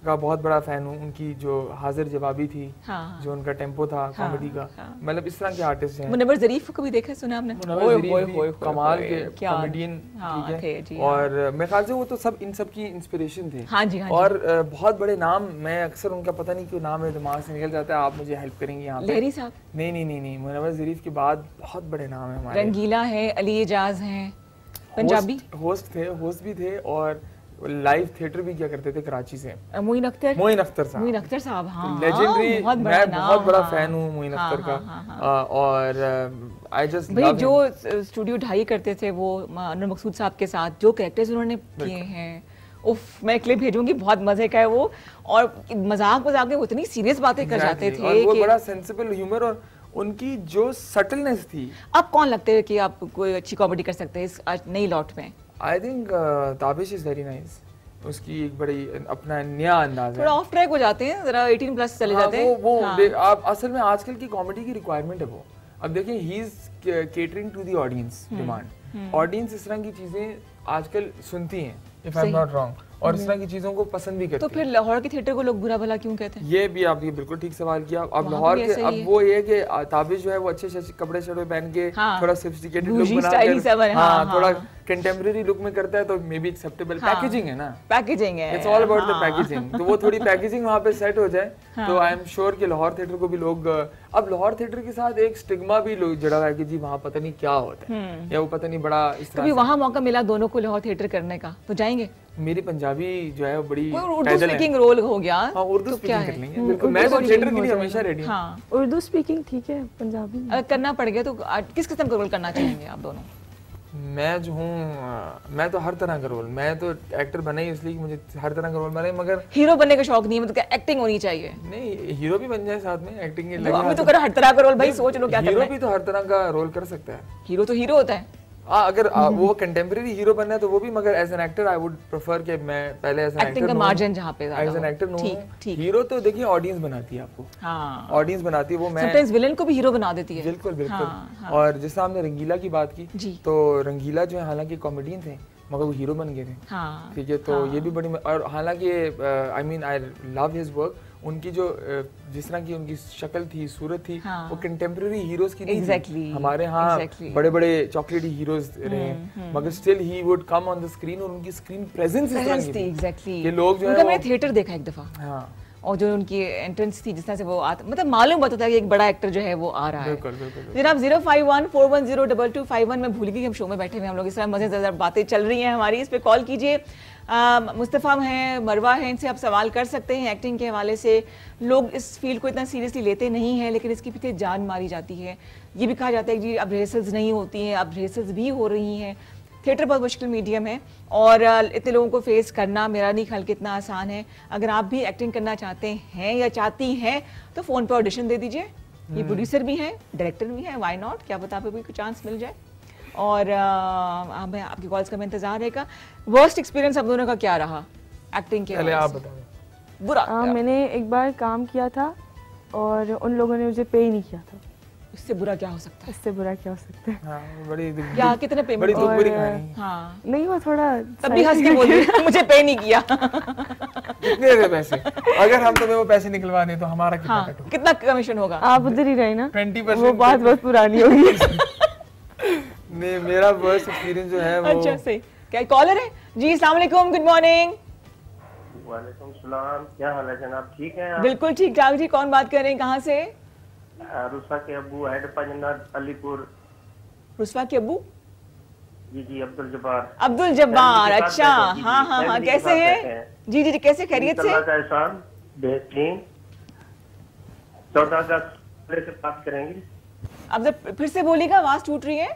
का बहुत बड़ा फैन हूँ, उनकी जो हाजिर जवाबी थी, जो उनका टेम्पो था कॉमेडी का, मतलब इस तरह के आर्टिस्ट हैं। मुनव्वर ज़रीफ को भी देखा है, सुना आपने? मुनव्वर ज़रीफ भी कमाल के कॉमेडियन, ठीक है, और मेरे ख्याल से वो तो सब इन सब की इंस्पिरेशन थे। हाँ जी, हाँ जी। और बहुत बड़े नाम, मैं अक्सर उनका पता नहीं क्यों नाम है दिमाग से निकल जाता है, आप मुझे हेल्प करेंगी यहाँ पे। लहरी साहब? नहीं, मुनव्वर ज़रीफ के बाद बहुत बड़े नाम है हमारे। रंगीला है, अली एजाज हैं, पंजाबी होस्ट भी थे, और लाइव थिएटर भी किया करते थे कराची से। मोइन अख्तर साहब, हाँ, लेजेंडरी, मैं बहुत बड़ा फैन हूँ मोइन अख्तर का। और आई जस्ट भाई जो स्टूडियो ढाई करते थे वो अनवर मकसूद साहब के साथ, जो कैरेक्टर्स उन्होंने किए हैं, उफ, मैं क्लिप भेजूंगी, बहुत मजे का है वो, और मजाक में वो इतनी सीरियस बातें कर जाते थे, और वो बड़ा सेंसिबल ह्यूमर, और उनकी जो सटलनेस थी। अब कौन लगते है कि आप कोई अच्छी कॉमेडी कर सकते हैं इस नई लॉट में? I think Tabish is very nice, उसकी एक बड़ी अपना नया अंदाज है। थोड़ा ऑफ ट्रैक हो जाते हैं, जरा 18+ चले जाते हैं वो आप असल में आजकल की कॉमेडी की रिक्वायरमेंट है वो। अब देखिए, he is catering to the audience demand, audience इस तरह की चीजें आजकल सुनती हैं, if I am not wrong, और इस तरह की चीजों को पसंद भी करते हैं। तो फिर लाहौर के थिएटर को लोग बुरा भला क्यों कहते हैं? ये भी आपने बिल्कुल ठीक सवाल किया। अब लाहौर के, अब वो ये कि ताबिश जो है वो अच्छे कपड़े शड़े पहन के थोड़ा सोफिस्टिकेटेड लुक बनाकर, हाँ, थोड़ा कंटेम्परेरी लुक में करता है, तो मे बी एक्सेप्टेबल। पैकेजिंग है ना, पैकेजिंग है, it's all about the packaging. तो वो थोड़ी पैकेजिंग वहाँ पे सेट हो जाए, तो आई एम श्योर कि लाहौर थिएटर को भी लोग, अब लाहौर थिएटर के साथ एक स्टिग्मा भी लोग जड़ा हुआ है कि जी वहाँ पता नहीं क्या होता है, या वो पता नहीं बड़ा इस तरह। कभी वहाँ मौका मिला दोनों को लाहौर थिएटर करने का तो जाएंगे? मेरी पंजाबी जो है वो बड़ी उर्दू स्पीकिंग रोल हो गया, हाँ, उर्दू स्पीकिंग कर लेंगे बिल्कुल। मैं तो थिएटर के लिए हमेशा रेडी हूँ। हाँ, उर्दू स्पीकिंग ठीक है, पंजाबी अगर करना पड़ गया तो किस किस्म का रोल करना चाहेंगे आप दोनों? मैं जो हूँ, मैं तो हर तरह का रोल, मैं तो एक्टर बना ही इसलिए कि मुझे हर तरह का रोल बने, मगर हीरो बनने का शौक नहीं है, मतलब एक्टिंग होनी चाहिए। नहीं, हीरो भी बन जाए साथ में, एक्टिंग के लगे तो कर हर तरह का रोल, भाई सोच लो क्या करना है। हीरो भी तो हर तरह का रोल कर सकता है, हीरो तो हीरो होता है। अगर वो कंटेम्परेरी हीरो बनना है तो वो भी, मगर as an actor I would prefer कि मैं पहले एज एन एक्टर, एक्टिंग का मार्जिन जहां पे as an actor no. Hero तो देखिए ऑडियंस बनाती है आपको, हाँ, ऑडियंस बनाती है, वो मैं समटाइम्स विलेन को भी हीरो बना देती है। बिल्कुल बिल्कुल। और जिस हमने रंगीला की बात की, तो रंगीला जो है हालांकि कॉमेडियन थे मगर वो हीरो बन गए थे, ठीक है, तो ये भी बड़ी, और हालांकि आई mean I love his work, उनकी जो जिस तरह की उनकी शक्ल थी, सूरत थी, वो कंटेम्परेरी हीरोज की नहीं, हमारे यहाँ बड़े बड़े चॉकलेटी हीरोज रहे, मगर still he would come on the screen, और उनकी स्क्रीन प्रेजेंस इस तरह की थी एग्जैक्टली कि लोग जो है, मैंने थिएटर देखा एक दफा, हाँ, और जो उनकी एंट्रेंस थी, जिस तरह से वो आता, मतलब मालूम होता था कि एक बड़ा एक्टर जो है वो आ रहा है। जनाब 05141022551 में भूल गई, हम शो में बैठे हुए हम लोग, इस तरह मजेदार बातें चल रही हैं हमारी, इस पे कॉल कीजिए। मुस्तफ़ा हैं, मरवा हैं, इनसे आप सवाल कर सकते हैं एक्टिंग के हवाले से। लोग इस फील्ड को इतना सीरियसली लेते नहीं हैं, लेकिन इसके पीछे जान मारी जाती है। ये भी कहा जाता है कि जी अब रिहर्सल्स नहीं होती हैं, अब रिहर्सल्स भी हो रही हैं। थिएटर बहुत मुश्किल मीडियम है और इतने लोगों को फेस करना मेरा नहीं ख्याल कि इतना आसान है। अगर आप भी एक्टिंग करना चाहते हैं या चाहती हैं तो फ़ोन पर ऑडिशन दे दीजिए। ये प्रोड्यूसर भी हैं, डायरेक्टर भी हैं, व्हाई नॉट, क्या पता आपको कोई चांस मिल जाए। और मैं आपकी कॉल्स का मैं इंतजार रहेगा। वर्स्ट एक्सपीरियंस आप दोनों का क्या रहा एक्टिंग के? पहले आप बताओ। बुरा मैंने एक बार काम किया था और उन लोगों ने मुझे पे ही नहीं किया था। इससे बुरा क्या हो सकता है? इससे बुरा क्या हो सकता है? हाँ, बड़ी क्या कितने पेमेंट? बड़ी दुख भरी कहानी। हाँ, नहीं वो थोड़ा तभी हंस के बोल रही मुझे पे नहीं किया। कितने थे पैसे? अगर हम तुम्हें वो पैसे निकलवा दें तो हमारा कितना कट होगा? कितना कमीशन होगा? आप उधर ही रहे ना, 20%। वो बात बहुत पुरानी होगी। नहीं, मेरा वर्स्ट एक्सपीरियंस जो है वो, अच्छा सही। क्या कॉलर है जी? अस्सलाम वालेकुम, गुड मॉर्निंग। वालेकुम सलाम, क्या हाल है जनाब? ठीक है? बिल्कुल ठीक ठाक जी। कौन बात कर रहे हैं, कहाँ से? रुसा के अबू हेड पंजनाथ अलीपुर। रुस्वा के अब्बू? जी जी, अब्दुल जब्बार। अब्दुल जब्बार, अच्छा, जी, हाँ हाँ हाँ, कैसे हैं? जी जी जी, कैसे, खैरियत से? अल्लाह का एहसान, बेहतरीन। 14 अगस्त से बात करेंगे। अब जब फिर से बोलिएगा, आवाज टूट रही है।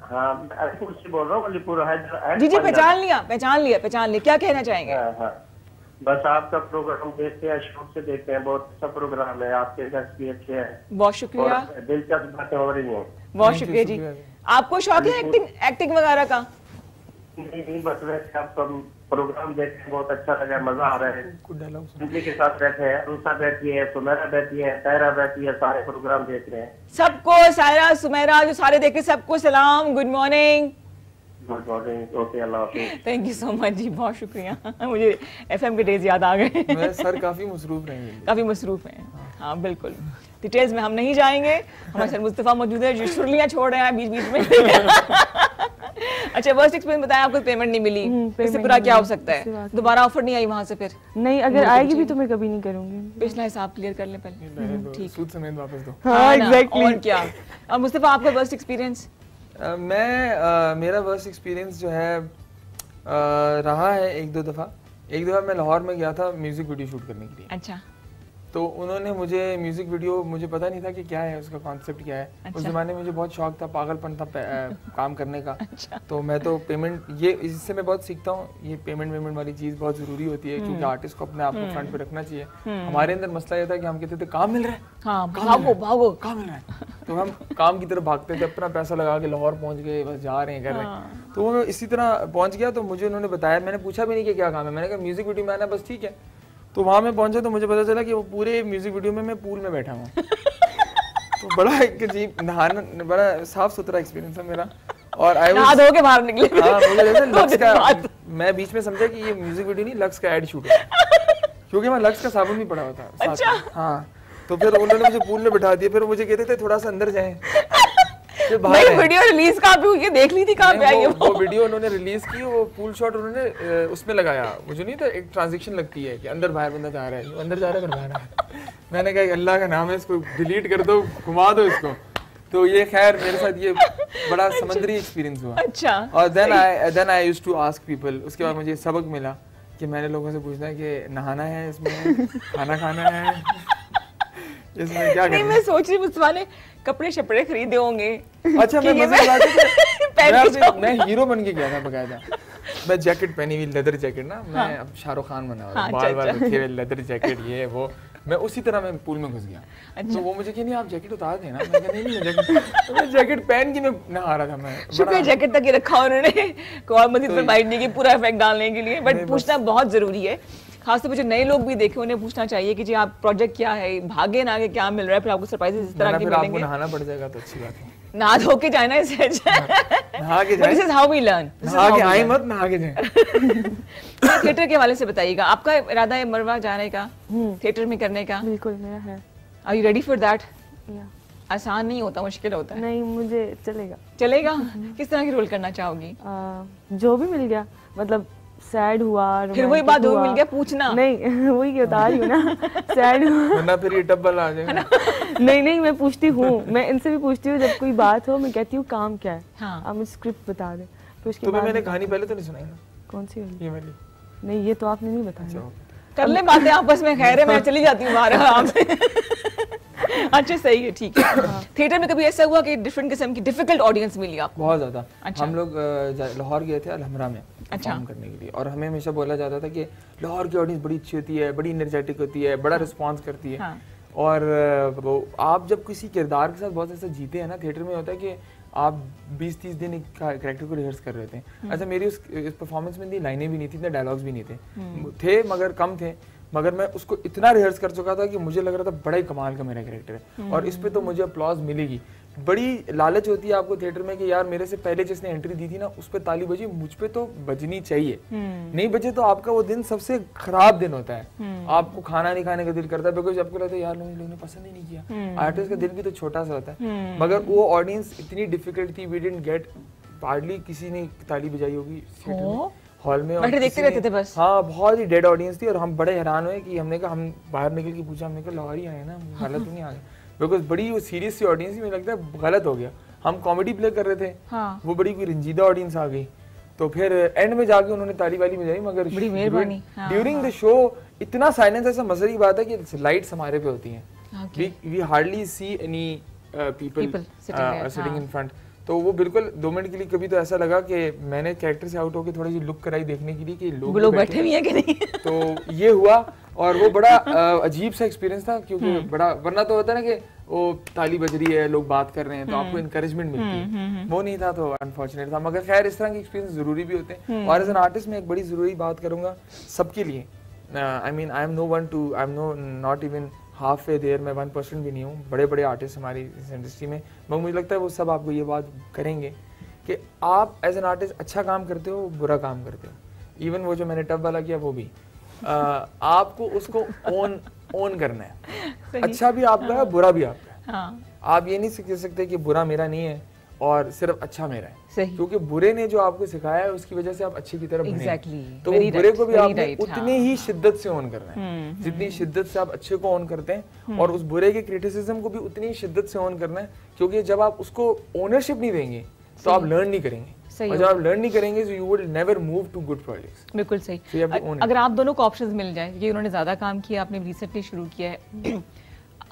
हाँ, अलीपुर से बोल रहा हूँ, अलीपुर हैदराबाद। जी जी, पहचान लिया पहचान लिया पहचान लिया, क्या कहना चाहेंगे? हाँ हाँ, बस आपका प्रोग्राम देखते हैं, शौक से देखते हैं, बहुत अच्छा प्रोग्राम है, आपके गेस्ट भी अच्छे हैं। बहुत शुक्रिया, दिलचस्प बातें हो रही हैं। बहुत शुक्रिया जी। आपको शौक है एक्टिंग वगैरह का? नहीं, बस वैसे आपका प्रोग्राम देखते हैं, बहुत अच्छा लगा, मजा आ रहा है। उनके के साथ बैठे हैं, रूसा बैठी है, सुमेरा बैठी है, तायरा बैठी है, सारे प्रोग्राम देख रहे हैं। सबको, सायरा, सुमेरा जो सारे देखे, सबको सलाम, good morning. Good morning, okay, अल्लाह हाफिज़। थैंक यू सो मच जी, बहुत शुक्रिया। मुझे एफएम के डेज याद आ गए। मैं सर काफी मसरूफ रहेंगे। काफी मसरूफ हैं, हाँ बिल्कुल। डिटेल्स में हम नहीं जाएंगे, हमारे सर मुस्तफा मौजूद है जो सुरलियां छोड़ रहे हैं बीच बीच में। अच्छा, वर्स्ट एक्सपीरियंस बताया, आपको पेमेंट नहीं मिली, इससे बुरा क्या हो सकता है? दोबारा ऑफर नहीं आई वहां से फिर? नहीं, अगर आएगी भी तो मैं कभी नहीं करूंगी। पिछला हिसाब क्लियर कर ले पहले, ठीक, सूद समेत वापस दो। हाँ, एग्जैक्टली। और क्या? और मुस्तफा, आपका वर्स्ट एक्सपीरियंस? मेरा वर्स्ट एक्सपीरियंस जो है रहा है एक दो दफ़ा मैं लाहौर में गया था म्यूज़िक वीडियो शूट करने के लिए। अच्छा। तो उन्होंने मुझे म्यूज़िक वीडियो, मुझे पता नहीं था कि क्या है उसका कॉन्सेप्ट क्या है। अच्छा। उस ज़माने में मुझे बहुत शौक था, पागलपन था काम करने का। अच्छा। तो मैं तो पेमेंट, ये इससे मैं बहुत सीखता हूँ, ये पेमेंट वाली चीज़ बहुत ज़रूरी होती है, क्योंकि आर्टिस्ट को अपने आप को फ्रंट पे रखना चाहिए। हमारे अंदर मसला ये था कि हम कहते थे काम मिल रहा है, हाँ, भागो भागो, काम मिल रहा है, तो हम काम की तरफ भागते थे, अपना पैसा लगा के लाहौर पहुंच गए, बस जा रहे हैं कर रहे हैं। तो वो इसी तरह पहुंच गया। तो मुझे उन्होंने बताया, मैंने पूछा भी नहीं कि क्या काम है, मैंने कहा म्यूजिक वीडियो में आना, बस ठीक है। तो वहाँ मैं पहुंचा तो मुझे पता चला कि वो पूरे म्यूजिक वीडियो में मैं पूल में बैठा हूँ। तो बड़ा एक अजीब, नहाना, बड़ा साफ सुथरा एक्सपीरियंस है मेरा। और नहा धो के बाहर निकले। हाँ, मुझे जैसे लक्स का, मैं बीच में समझा कि ये म्यूजिक वीडियो नहीं, लक्स का एड शूट है, क्योंकि मैं लक्स का साबुन भी पड़ा हुआ था। अच्छा। हाँ, तो फिर उन्होंने मुझे पूल में बिठा दिया, फिर मुझे कहते थे थोड़ा सा अंदर जाएं। भाई वीडियो रिलीज कहाँ पे हुई है, देख ली थी कहाँ पे आई है वो वीडियो उन्होंने रिलीज की, वो पूल शॉट उन्होंने उसमें लगाया। मुझे नहीं था, एक ट्रांजैक्शन लगती है कि अंदर बाहर बंदा जा रहा है, अंदर जा रहा है, बाहर आ रहा है। मैंने कहा अल्लाह का नाम है, इसको डिलीट कर दो, घुमा दो इसको। तो ये खैर मेरे साथ ये बड़ा समंदरी एक्सपीरियंस हुआ। अच्छा। और then I used to ask people, उसके बाद मुझे सबक मिला कि मैंने लोगों से पूछना है कि नहाना है इसमें, खाना खाना है इसमें, क्या नहीं, मैं सोच रही मुस्तफा ने कपड़े शपड़े खरीदे होंगे। अच्छा, मैं हीरो बन के गया था बकायदा। मैं जैकेट पहनी हुई, लेदर जैकेट ना, मैं अब शाहरुख खान बना हुआ, बाल बाल रखे हुए, लेदर जैकेट, ये वो, मैं उसी तरह मैं पूल में घुस गया। अच्छा। तो वो मुझे कह नहीं, आप जैकेट उतार देना, मैं कहा नहीं, मैं जैकेट पहन के मैं नहा रहा था। मैं शुक्र जैकेट तक ही रखा उन्होंने, कोई और मजीद प्रोवाइड नहीं की, पूरा इफेक्ट डालने के लिए। बट पूछना बहुत जरूरी है, खासतौर पर जो नए लोग भी देखे, उन्हें पूछना चाहिए कि जी आप प्रोजेक्ट क्या है, भागे ना आगे क्या मिल रहा है, फिर आपको सरप्राइजेस इस तरह के मिलेंगे। आपको नहाना पड़ जाएगा तो अच्छी बात है, नहा धो के जाना इससे अच्छा। नहा के जाए, this is how we learn. नहा के आए मत, नहा के जाए। थिएटर के हवाले से बताइएगा, आपका इरादा है मरवा जाने का, थिएटर में करने का? बिल्कुल, मेरा है। Are you ready for that? आसान नहीं होता, मुश्किल होता है। नहीं, मुझे चलेगा। चलेगा? किस तरह की रोल करना चाहोगी? जो भी मिल गया, मतलब सैड हुआ, फिर वही बात, जो मिल गया पूछना नहीं, वही बता रही हूँ ना, सैड हुआ वरना फिर ये डबल आ जाएगा। नहीं, मैं पूछती हूँ, मैं इनसे भी पूछती हूँ, जब कोई बात हो मैं कहती हूँ काम क्या है। हाँ। आप मुझे स्क्रिप्ट बता दें, फिर उसके बाद मैंने बाद कहानी पहले तो नहीं सुनाई ना। कौन सी वाली? ये वाली नहीं, ये तो आपने नहीं बताया। कर ले बातें आपस में, खैर है, मैं चली जाती हूँ बाहर आराम से। अच्छा, सही है, ठीक है। थिएटर में कभी ऐसा हुआ कि डिफरेंट किस्म की डिफिकल्ट ऑडियंस मिली आपको? बहुत ज्यादा। अच्छा। हम लोग लाहौर गए थे अलहमरा में काम करने के लिए, और हमें हमेशा बोला जाता था कि लाहौर की ऑडियंस बड़ी अच्छी होती है, बड़ी एनर्जेटिक होती है, बड़ा रिस्पॉन्स करती है। और वो आप जब किसी किरदार के साथ बहुत ऐसा जीते हैं ना, थिएटर में होता है कि आप 20-30 दिन एक कैरेक्टर को रिहर्स कर रहे थे। अच्छा, मेरी उस परफॉर्मेंस में लाइनें भी नहीं थी, इतने डायलॉग्स भी नहीं थे मगर कम थे, मगर मैं उसको इतना रिहर्स कर चुका था कि मुझे लग रहा था बड़ा ही कमाल का मेरा कैरेक्टर है, और इस पे तो मुझे अपलॉज मिलेगी। बड़ी लालच होती है आपको थिएटर में कि यार मेरे से पहले जिसने एंट्री दी थी ना, उस पे ताली बजी, मुझ पे तो बजनी चाहिए। नहीं बजे तो आपका वो दिन सबसे खराब दिन होता है, आपको खाना नहीं खाने का दिल करता है, बिकॉज आपको लगता है यार लोगों ने पसंद ही नहीं किया। आर्टिस्ट का दिल भी तो छोटा सा होता है, मगर वो ऑडियंस इतनी डिफिकल्ट थी, वी डिडंट गेट, हार्डली किसी ने ताली बजाई होगी हॉल में, और देखते रहते थे बस। हाँ, बहुत ही डेड ऑडियंस थी, और हम बड़े हैरान हुए कि हमने कहा, हम बाहर निकल के पूछा, हमने कहा लाहौर ही आए ना, गलत तो नहीं आ गए, बिकॉज बड़ी वो सीरियस सी ऑडियंस थी, मुझे लगता है गलत हो गया। हम कॉमेडी प्ले कर रहे थे, हाँ। वो बड़ी कोई रंजीदा ऑडियंस आ गई, तो फिर एंड में जाके उन्होंने ताली वाली बजाई, मगर बड़ी मेहरबानी। ड्यूरिंग द शो इतना साइलेंस, ऐसा मजे की बात है कि लाइट्स हमारे पे होती हैं, we hardly see any people sitting in front, तो वो बिल्कुल 2 मिनट के लिए कभी तो ऐसा लगा कि मैंने कैरेक्टर से आउट होकर थोड़ी सी लुक कराई देखने के लिए कि लोग बैठे हुए हैं कि नहीं। तो ये हुआ, और वो बड़ा अजीब सा एक्सपीरियंस था, क्योंकि बड़ा, वरना तो होता है ना कि वो ताली बज रही है, लोग बात कर रहे हैं, तो आपको इनकरेजमेंट मिलती है, वो नहीं था, तो अनफॉर्चुनेट था। मगर खैर इस तरह के एक्सपीरियंस जरूरी भी होते हैं, और एज एन आर्टिस्ट मैं एक बड़ी जरूरी बात करूंगा सबके लिए, I mean I am not even halfway there, मैं 1% भी नहीं हूँ, बड़े बड़े आर्टिस्ट हमारी इस इंडस्ट्री में, मगर मुझे लगता है वो सब आपको ये बात करेंगे कि आप एज एन आर्टिस्ट अच्छा काम करते हो, बुरा काम करते हो, इवन वो जो मैंने टब वाला किया वो भी, आपको उसको ओन करना है, अच्छा भी आपका है, बुरा भी आपका है। आप ये नहीं कह सकते कि बुरा मेरा नहीं है और सिर्फ अच्छा मेरा है, क्योंकि बुरे ने जो आपको सिखाया है उसकी वजह से आप अच्छे की तरफ बढ़े, तो वो बुरे को भी आपने उतने ही शिद्दत से ऑन करना है, जितनी शिद्दत से आप अच्छे को ऑन करते हैं, और उस बुरे के क्रिटिसिज्म को भी उतनी ही शिद्दत से ऑन करना है, क्योंकि जब आप उसको ओनरशिप नहीं देंगे तो आप लर्न नहीं करेंगे, और जब आप लर्न नहीं करेंगे तो you will never move to good projects. बिल्कुल सही। अगर आप दोनों को ऑप्शंस मिल जाए, ये उन्होंने ज्यादा काम किया, आपने रिसेंटली शुरू किया है,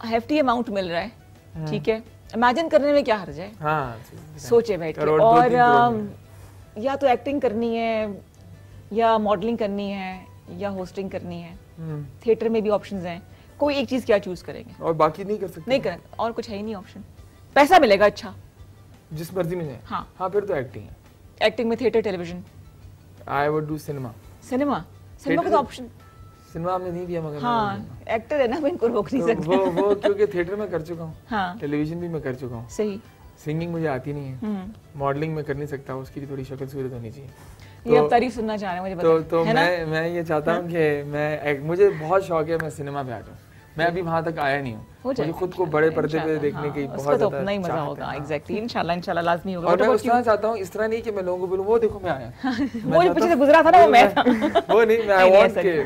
हेफ्टी अमाउंट मिल रहा है, ठीक है, इमेजिन करने में क्या हर्ज है, हाँ, सोचे बैठ के, और या तो एक्टिंग करनी है, या मॉडलिंग करनी है, या होस्टिंग करनी है, थिएटर में भी ऑप्शंस हैं, कोई एक चीज क्या चूज करेंगे, और बाकी नहीं कर सकते, नहीं कर, और कुछ है ही नहीं ऑप्शन, पैसा मिलेगा अच्छा, जिस मर्जी में जाए, हाँ, फिर तो एक्टिंग है, एक्टिंग में theatre, television, I would do cinema का तो ऑप्शन, सिनेमा में नहीं दिया, मगर हाँ, एक्टर है ना, मैं इनको रोक नहीं सकता, वो क्योंकि थिएटर में कर चुका हूँ, हाँ, टेलीविजन भी मैं कर चुका हूँ, सही, सिंगिंग मुझे आती नहीं है, मॉडलिंग में कर नहीं सकता, उसकी भी थोड़ी शक्ल सूरत होनी चाहिए, ये आप तारीफ सुनना चाह रहे हैं, मुझे तो मैं ये चाहता हूँ कि मुझे बहुत शौक है मैं सिनेमा पे आ जाऊँ, मैं अभी वहाँ तक आया नहीं हूँ, मुझे खुद को बड़े पर्दे पे देखने की बहुत ज्यादा अपना ही मजा होगा, एग्जैक्टली, इंशाल्लाह लाजमी होगा, और मैं उस तरह चाहता हूँ, इस तरह नहीं कि मैं लोगों को बोलूँ वो देखो मैं आया, वो पीछे से गुजरा था ना, वो मैं था, वो नहीं, मैं आई वांट के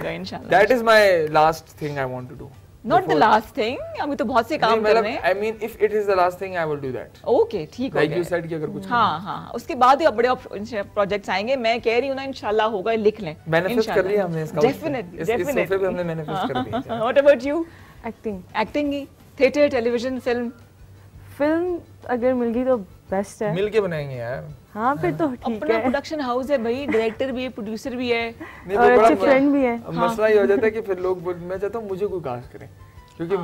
that is my last thing I want to do, not the last thing, अभी तो बहुत से काम कर रहे हैं, I mean if it is the last thing I will do that, okay, ठीक है, लाइक यू सेड कि अगर कुछ, हाँ हाँ, उसके बाद ही बड़े प्रोजेक्ट्स आएंगे, मैं कह रही हूँ ना, इंशाल्लाह होगा, लिख लें, मैनिफेस्ट कर लिया हमने इसका, डेफिनेटली, इस सोफे पे हमने मैनिफेस्ट कर दिया। What about you? Acting he, theatre, television, film अगर मिल गई तो बेस्ट है, मिल के बनाएंगे यार, हाँ, फिर तो ठीक है, अपना प्रोडक्शन हाउस है भाई, डायरेक्टर भी है, प्रोड्यूसर भी है, और अच्छे फ्रेंड भी है, मसला ये हो जाता है कि फिर लोग मैं चाहता हूँ मुझे कोई कास्ट करे, क्योंकि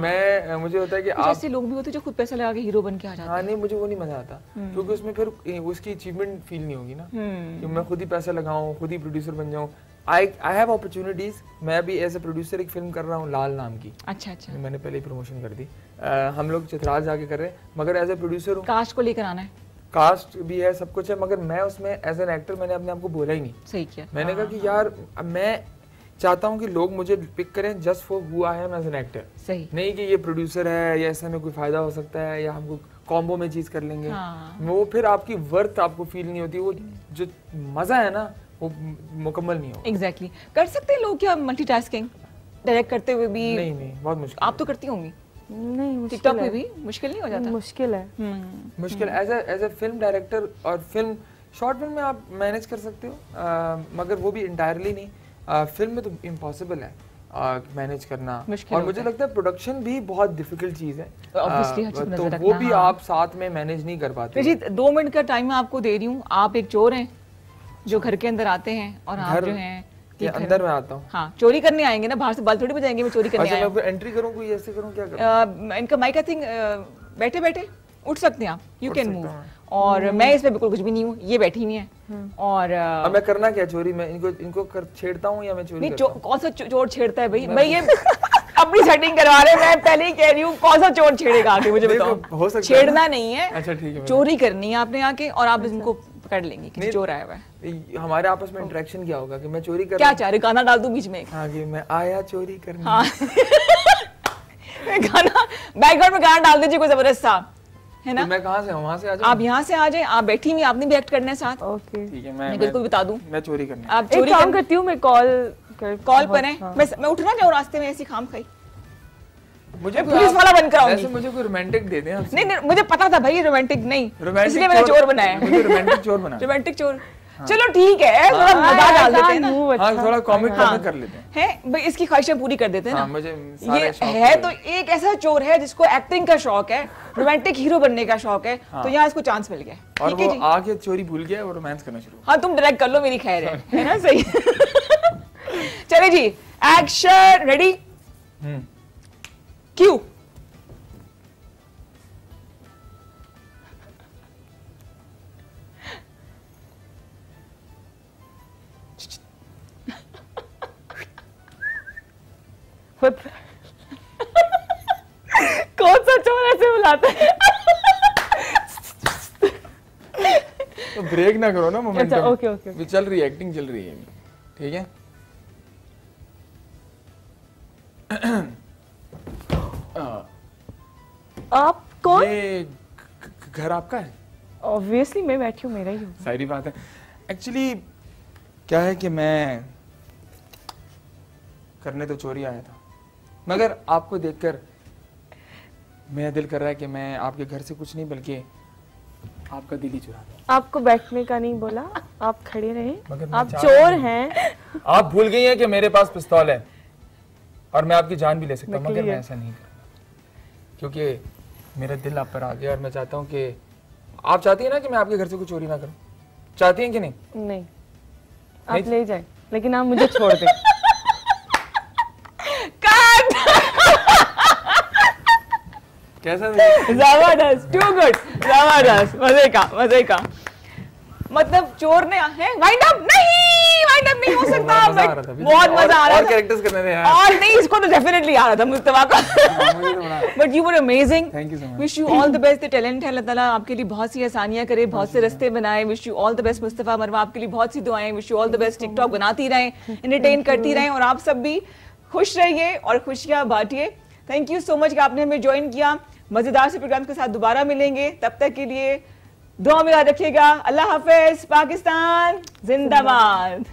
मुझे होता है कि आप ऐसे लोग भी होते हैं जो खुद पैसा लगा के हीरो बन के आ जाते हैं, हाँ, नहीं, मुझे वो नहीं मजा आता, क्योंकि उसमें फिर उसकी अचीवमेंट फील नहीं होगी ना, कि मैं खुद ही पैसा लगाऊं, खुद ही प्रोड्यूसर बन जाऊं, आई हैव अपॉर्चुनिटीज, मैं भी एज ए प्रोड्यूसर एक फिल्म कर रहा हूँ लाल नाम की, अच्छा, मैंने पहले ही प्रमोशन कर दी, हम लोग चित्राल जाके कर रहे हैं, मगर एज ए प्रोड्यूसर हूँ, कास्ट को लेकर आना है, कास्ट भी है, सब कुछ है, मगर मैं उसमें एज एन एक्टर मैंने अपने आप को बोला ही नहीं, सही किया, मैंने कहा कि यार मैं चाहता हूँ कि लोग मुझे पिक करें just for who I am as an actor, सही, नहीं कि ये प्रोड्यूसर है या ऐसा में कोई फायदा हो सकता है या हमको कॉम्बो में चीज कर लेंगे, वो फिर आपकी वर्थ आपको फील नहीं होती, वो जो मजा है ना वो मुकम्मल नहीं होगा। एग्जैक्टली, कर सकते हैं लोग क्या मल्टीटास्किंग, डायरेक्ट करते हुए भी? नहीं, बहुत मुश्किल, आप तो करती होंगी, नहीं, टिकटॉक में भी मुश्किल नहीं हो जाता? मुश्किल है, मुश्किल एज ए फिल्म डायरेक्टर, और फिल्म शॉर्ट फिल्म में आप मैनेज कर सकते हो, मगर वो भी इंटायरली नहीं, फिल्म में तो इम्पॉसिबल है मैनेज करना, और मुझे लगता है प्रोडक्शन भी बहुत डिफिकल्ट चीज है, तो वो भी आप साथ में मैनेज नहीं कर पाते। जी 2 मिनट का टाइम मैं आपको दे रही हूँ, आप एक चोर हैं जो घर के अंदर आते हैं, और आप जो हैं कि अंदर में आता हूँ, हाँ, चोरी करने आएंगे ना, बाहर से बाल थोड़ी बजाएंगे, मैं चोरी करने आया हूँ, एंट्री करूँ कोई ऐसे करूँ, क्या करूँ, इनका माइक आई थिंक बैठे बैठे उठ सकते हैं आप, यू कैन मूव, और मैं इसमें बिल्कुल कुछ भी नहीं हूँ, ये बैठी हुई हैं, और अब मैं करना क्या, चोरी मैं इनको छेड़ता हूँ या मैं चोरी करता हूँ? कौन सा चोर छेड़ता है भाई, मैं ये अपनी सेटिंग करवा रहे हैं, मैं पहले ही कह रही हूँ, कौन सा चोर छेड़ेगा आके, मुझे बताओ, छेड़ना नहीं है, अच्छा ठीक है, चोरी करनी है आपने आके, और आप इनको पकड़ लेंगे कि चोर आया हुआ है, हमारे आपस में इंटरेक्शन क्या होगा कि मैं चोरी कर, क्या चाह रहे, गाना डाल दूं बीच में, हाँ, कि मैं आया चोरी करने, हाँ गाना बैकग्राउंड में गाना डाल दीजिए कोई जबरदस्त सा, है ना, तो मैं कहाँ से हूँ, वहाँ से आ जाऊँ, आप यहाँ से आ जाए, आप बैठी हुई, आपने भी एक्ट करना है साथ, ओके ठीक है, मैं बिल्कुल बता दूं, मैं चोरी करना, आप चोरी काम करती हूँ, मैं कॉल पर है, मैं उठ ना जाऊँ रास्ते में ऐसी खाम खाई, मुझे पुलिस वाला बनकर आऊंगी। ऐसे मुझे कोई रोमांटिक दे दें आप। नहीं, मुझे पता था भाई रोमांटिक नहीं, इसलिए मैंने चोर बनाया। मुझे रोमांटिक चोर बना। रोमांटिक चोर, चलो ठीक है, थोड़ा मजा डाल देते हैं ना। हाँ, थोड़ा कॉमिक कर लेते हैं। भाई इसकी ख्वाहिशें पूरी कर देते हैं ना। मुझे ये है तो एक ऐसा चोर है जिसको एक्टिंग का शौक है, रोमांटिक हीरो बनने का शौक है, तो यहाँ इसको चांस मिल गया। और वो आके चोरी भूल गया, वो रोमांस करना शुरू। हाँ, तुम डायरेक्ट कर लो, मेरी खैर है ना? सही। चले जी, एक्शन, रेडी, क्यू। कौन सा चोर ऐसे बुलाता है? तो ब्रेक ना करो ना मोमेंटम। अच्छा, ओके। चल रही है, एक्टिंग चल रही है, ठीक है। आप कौन? ये घर आपका है? ऑब्वियसली मैं बैठी हूँ, मेरा ही हूँ। सारी बात है। एक्चुअली क्या है कि मैं करने तो चोरी आया था, मगर आपको देखकर मेरा दिल कर रहा है कि मैं आपके घर से कुछ नहीं बल्कि आपका दिल ही चुरा दूं। आपको बैठने का नहीं बोला, आप खड़े रहे। आप चोर हैं। आप भूल गई हैं कि मेरे पास पिस्तौल है और मैं आपकी जान भी ले सकता हूँ, मगर मैं ऐसा नहीं करूँगा क्योंकि मेरा दिल आप पर आ गया और मैं चाहता हूँ कि आप चाहती हैं ना कि मैं आपके घर से कुछ चोरी ना करूँ, चाहती हैं कि नहीं? नहीं, आप ले जाए, लेकिन आप मुझे छोड़ दें। कैसा? जबरदस्त, टू गुड, जबरदस्त, मजे का। मतलब चोर ने है वाइंड अप नहीं हो सकता। बहुत मजा आ रहा था। और कैरेक्टर्स करने थे यार। और नहीं, इसको तो डेफिनेटली आ रहा था मुस्तफा का। But you were amazing. Thank you so much. Wish you all the best. Talent है, अल्लाह ताला आपके लिए बहुत सी आसानियां करे, बहुत से रास्ते बनाए। Wish you all the best Mustafa. मरवा आपके लिए बहुत सी दुआएं। Wish you all the best. TikTok बनाती रहें, एंटरटेन करती रहें और आप सब भी खुश रहिए और खुशियां बांटिए। थैंक यू सो मच कि आपने हमें ज्वाइन किया। मजेदार से प्रोग्राम के साथ दोबारा मिलेंगे, तब तक के लिए दुआ में याद रखिएगा। अल्लाह हाफिज। पाकिस्तान जिंदाबाद।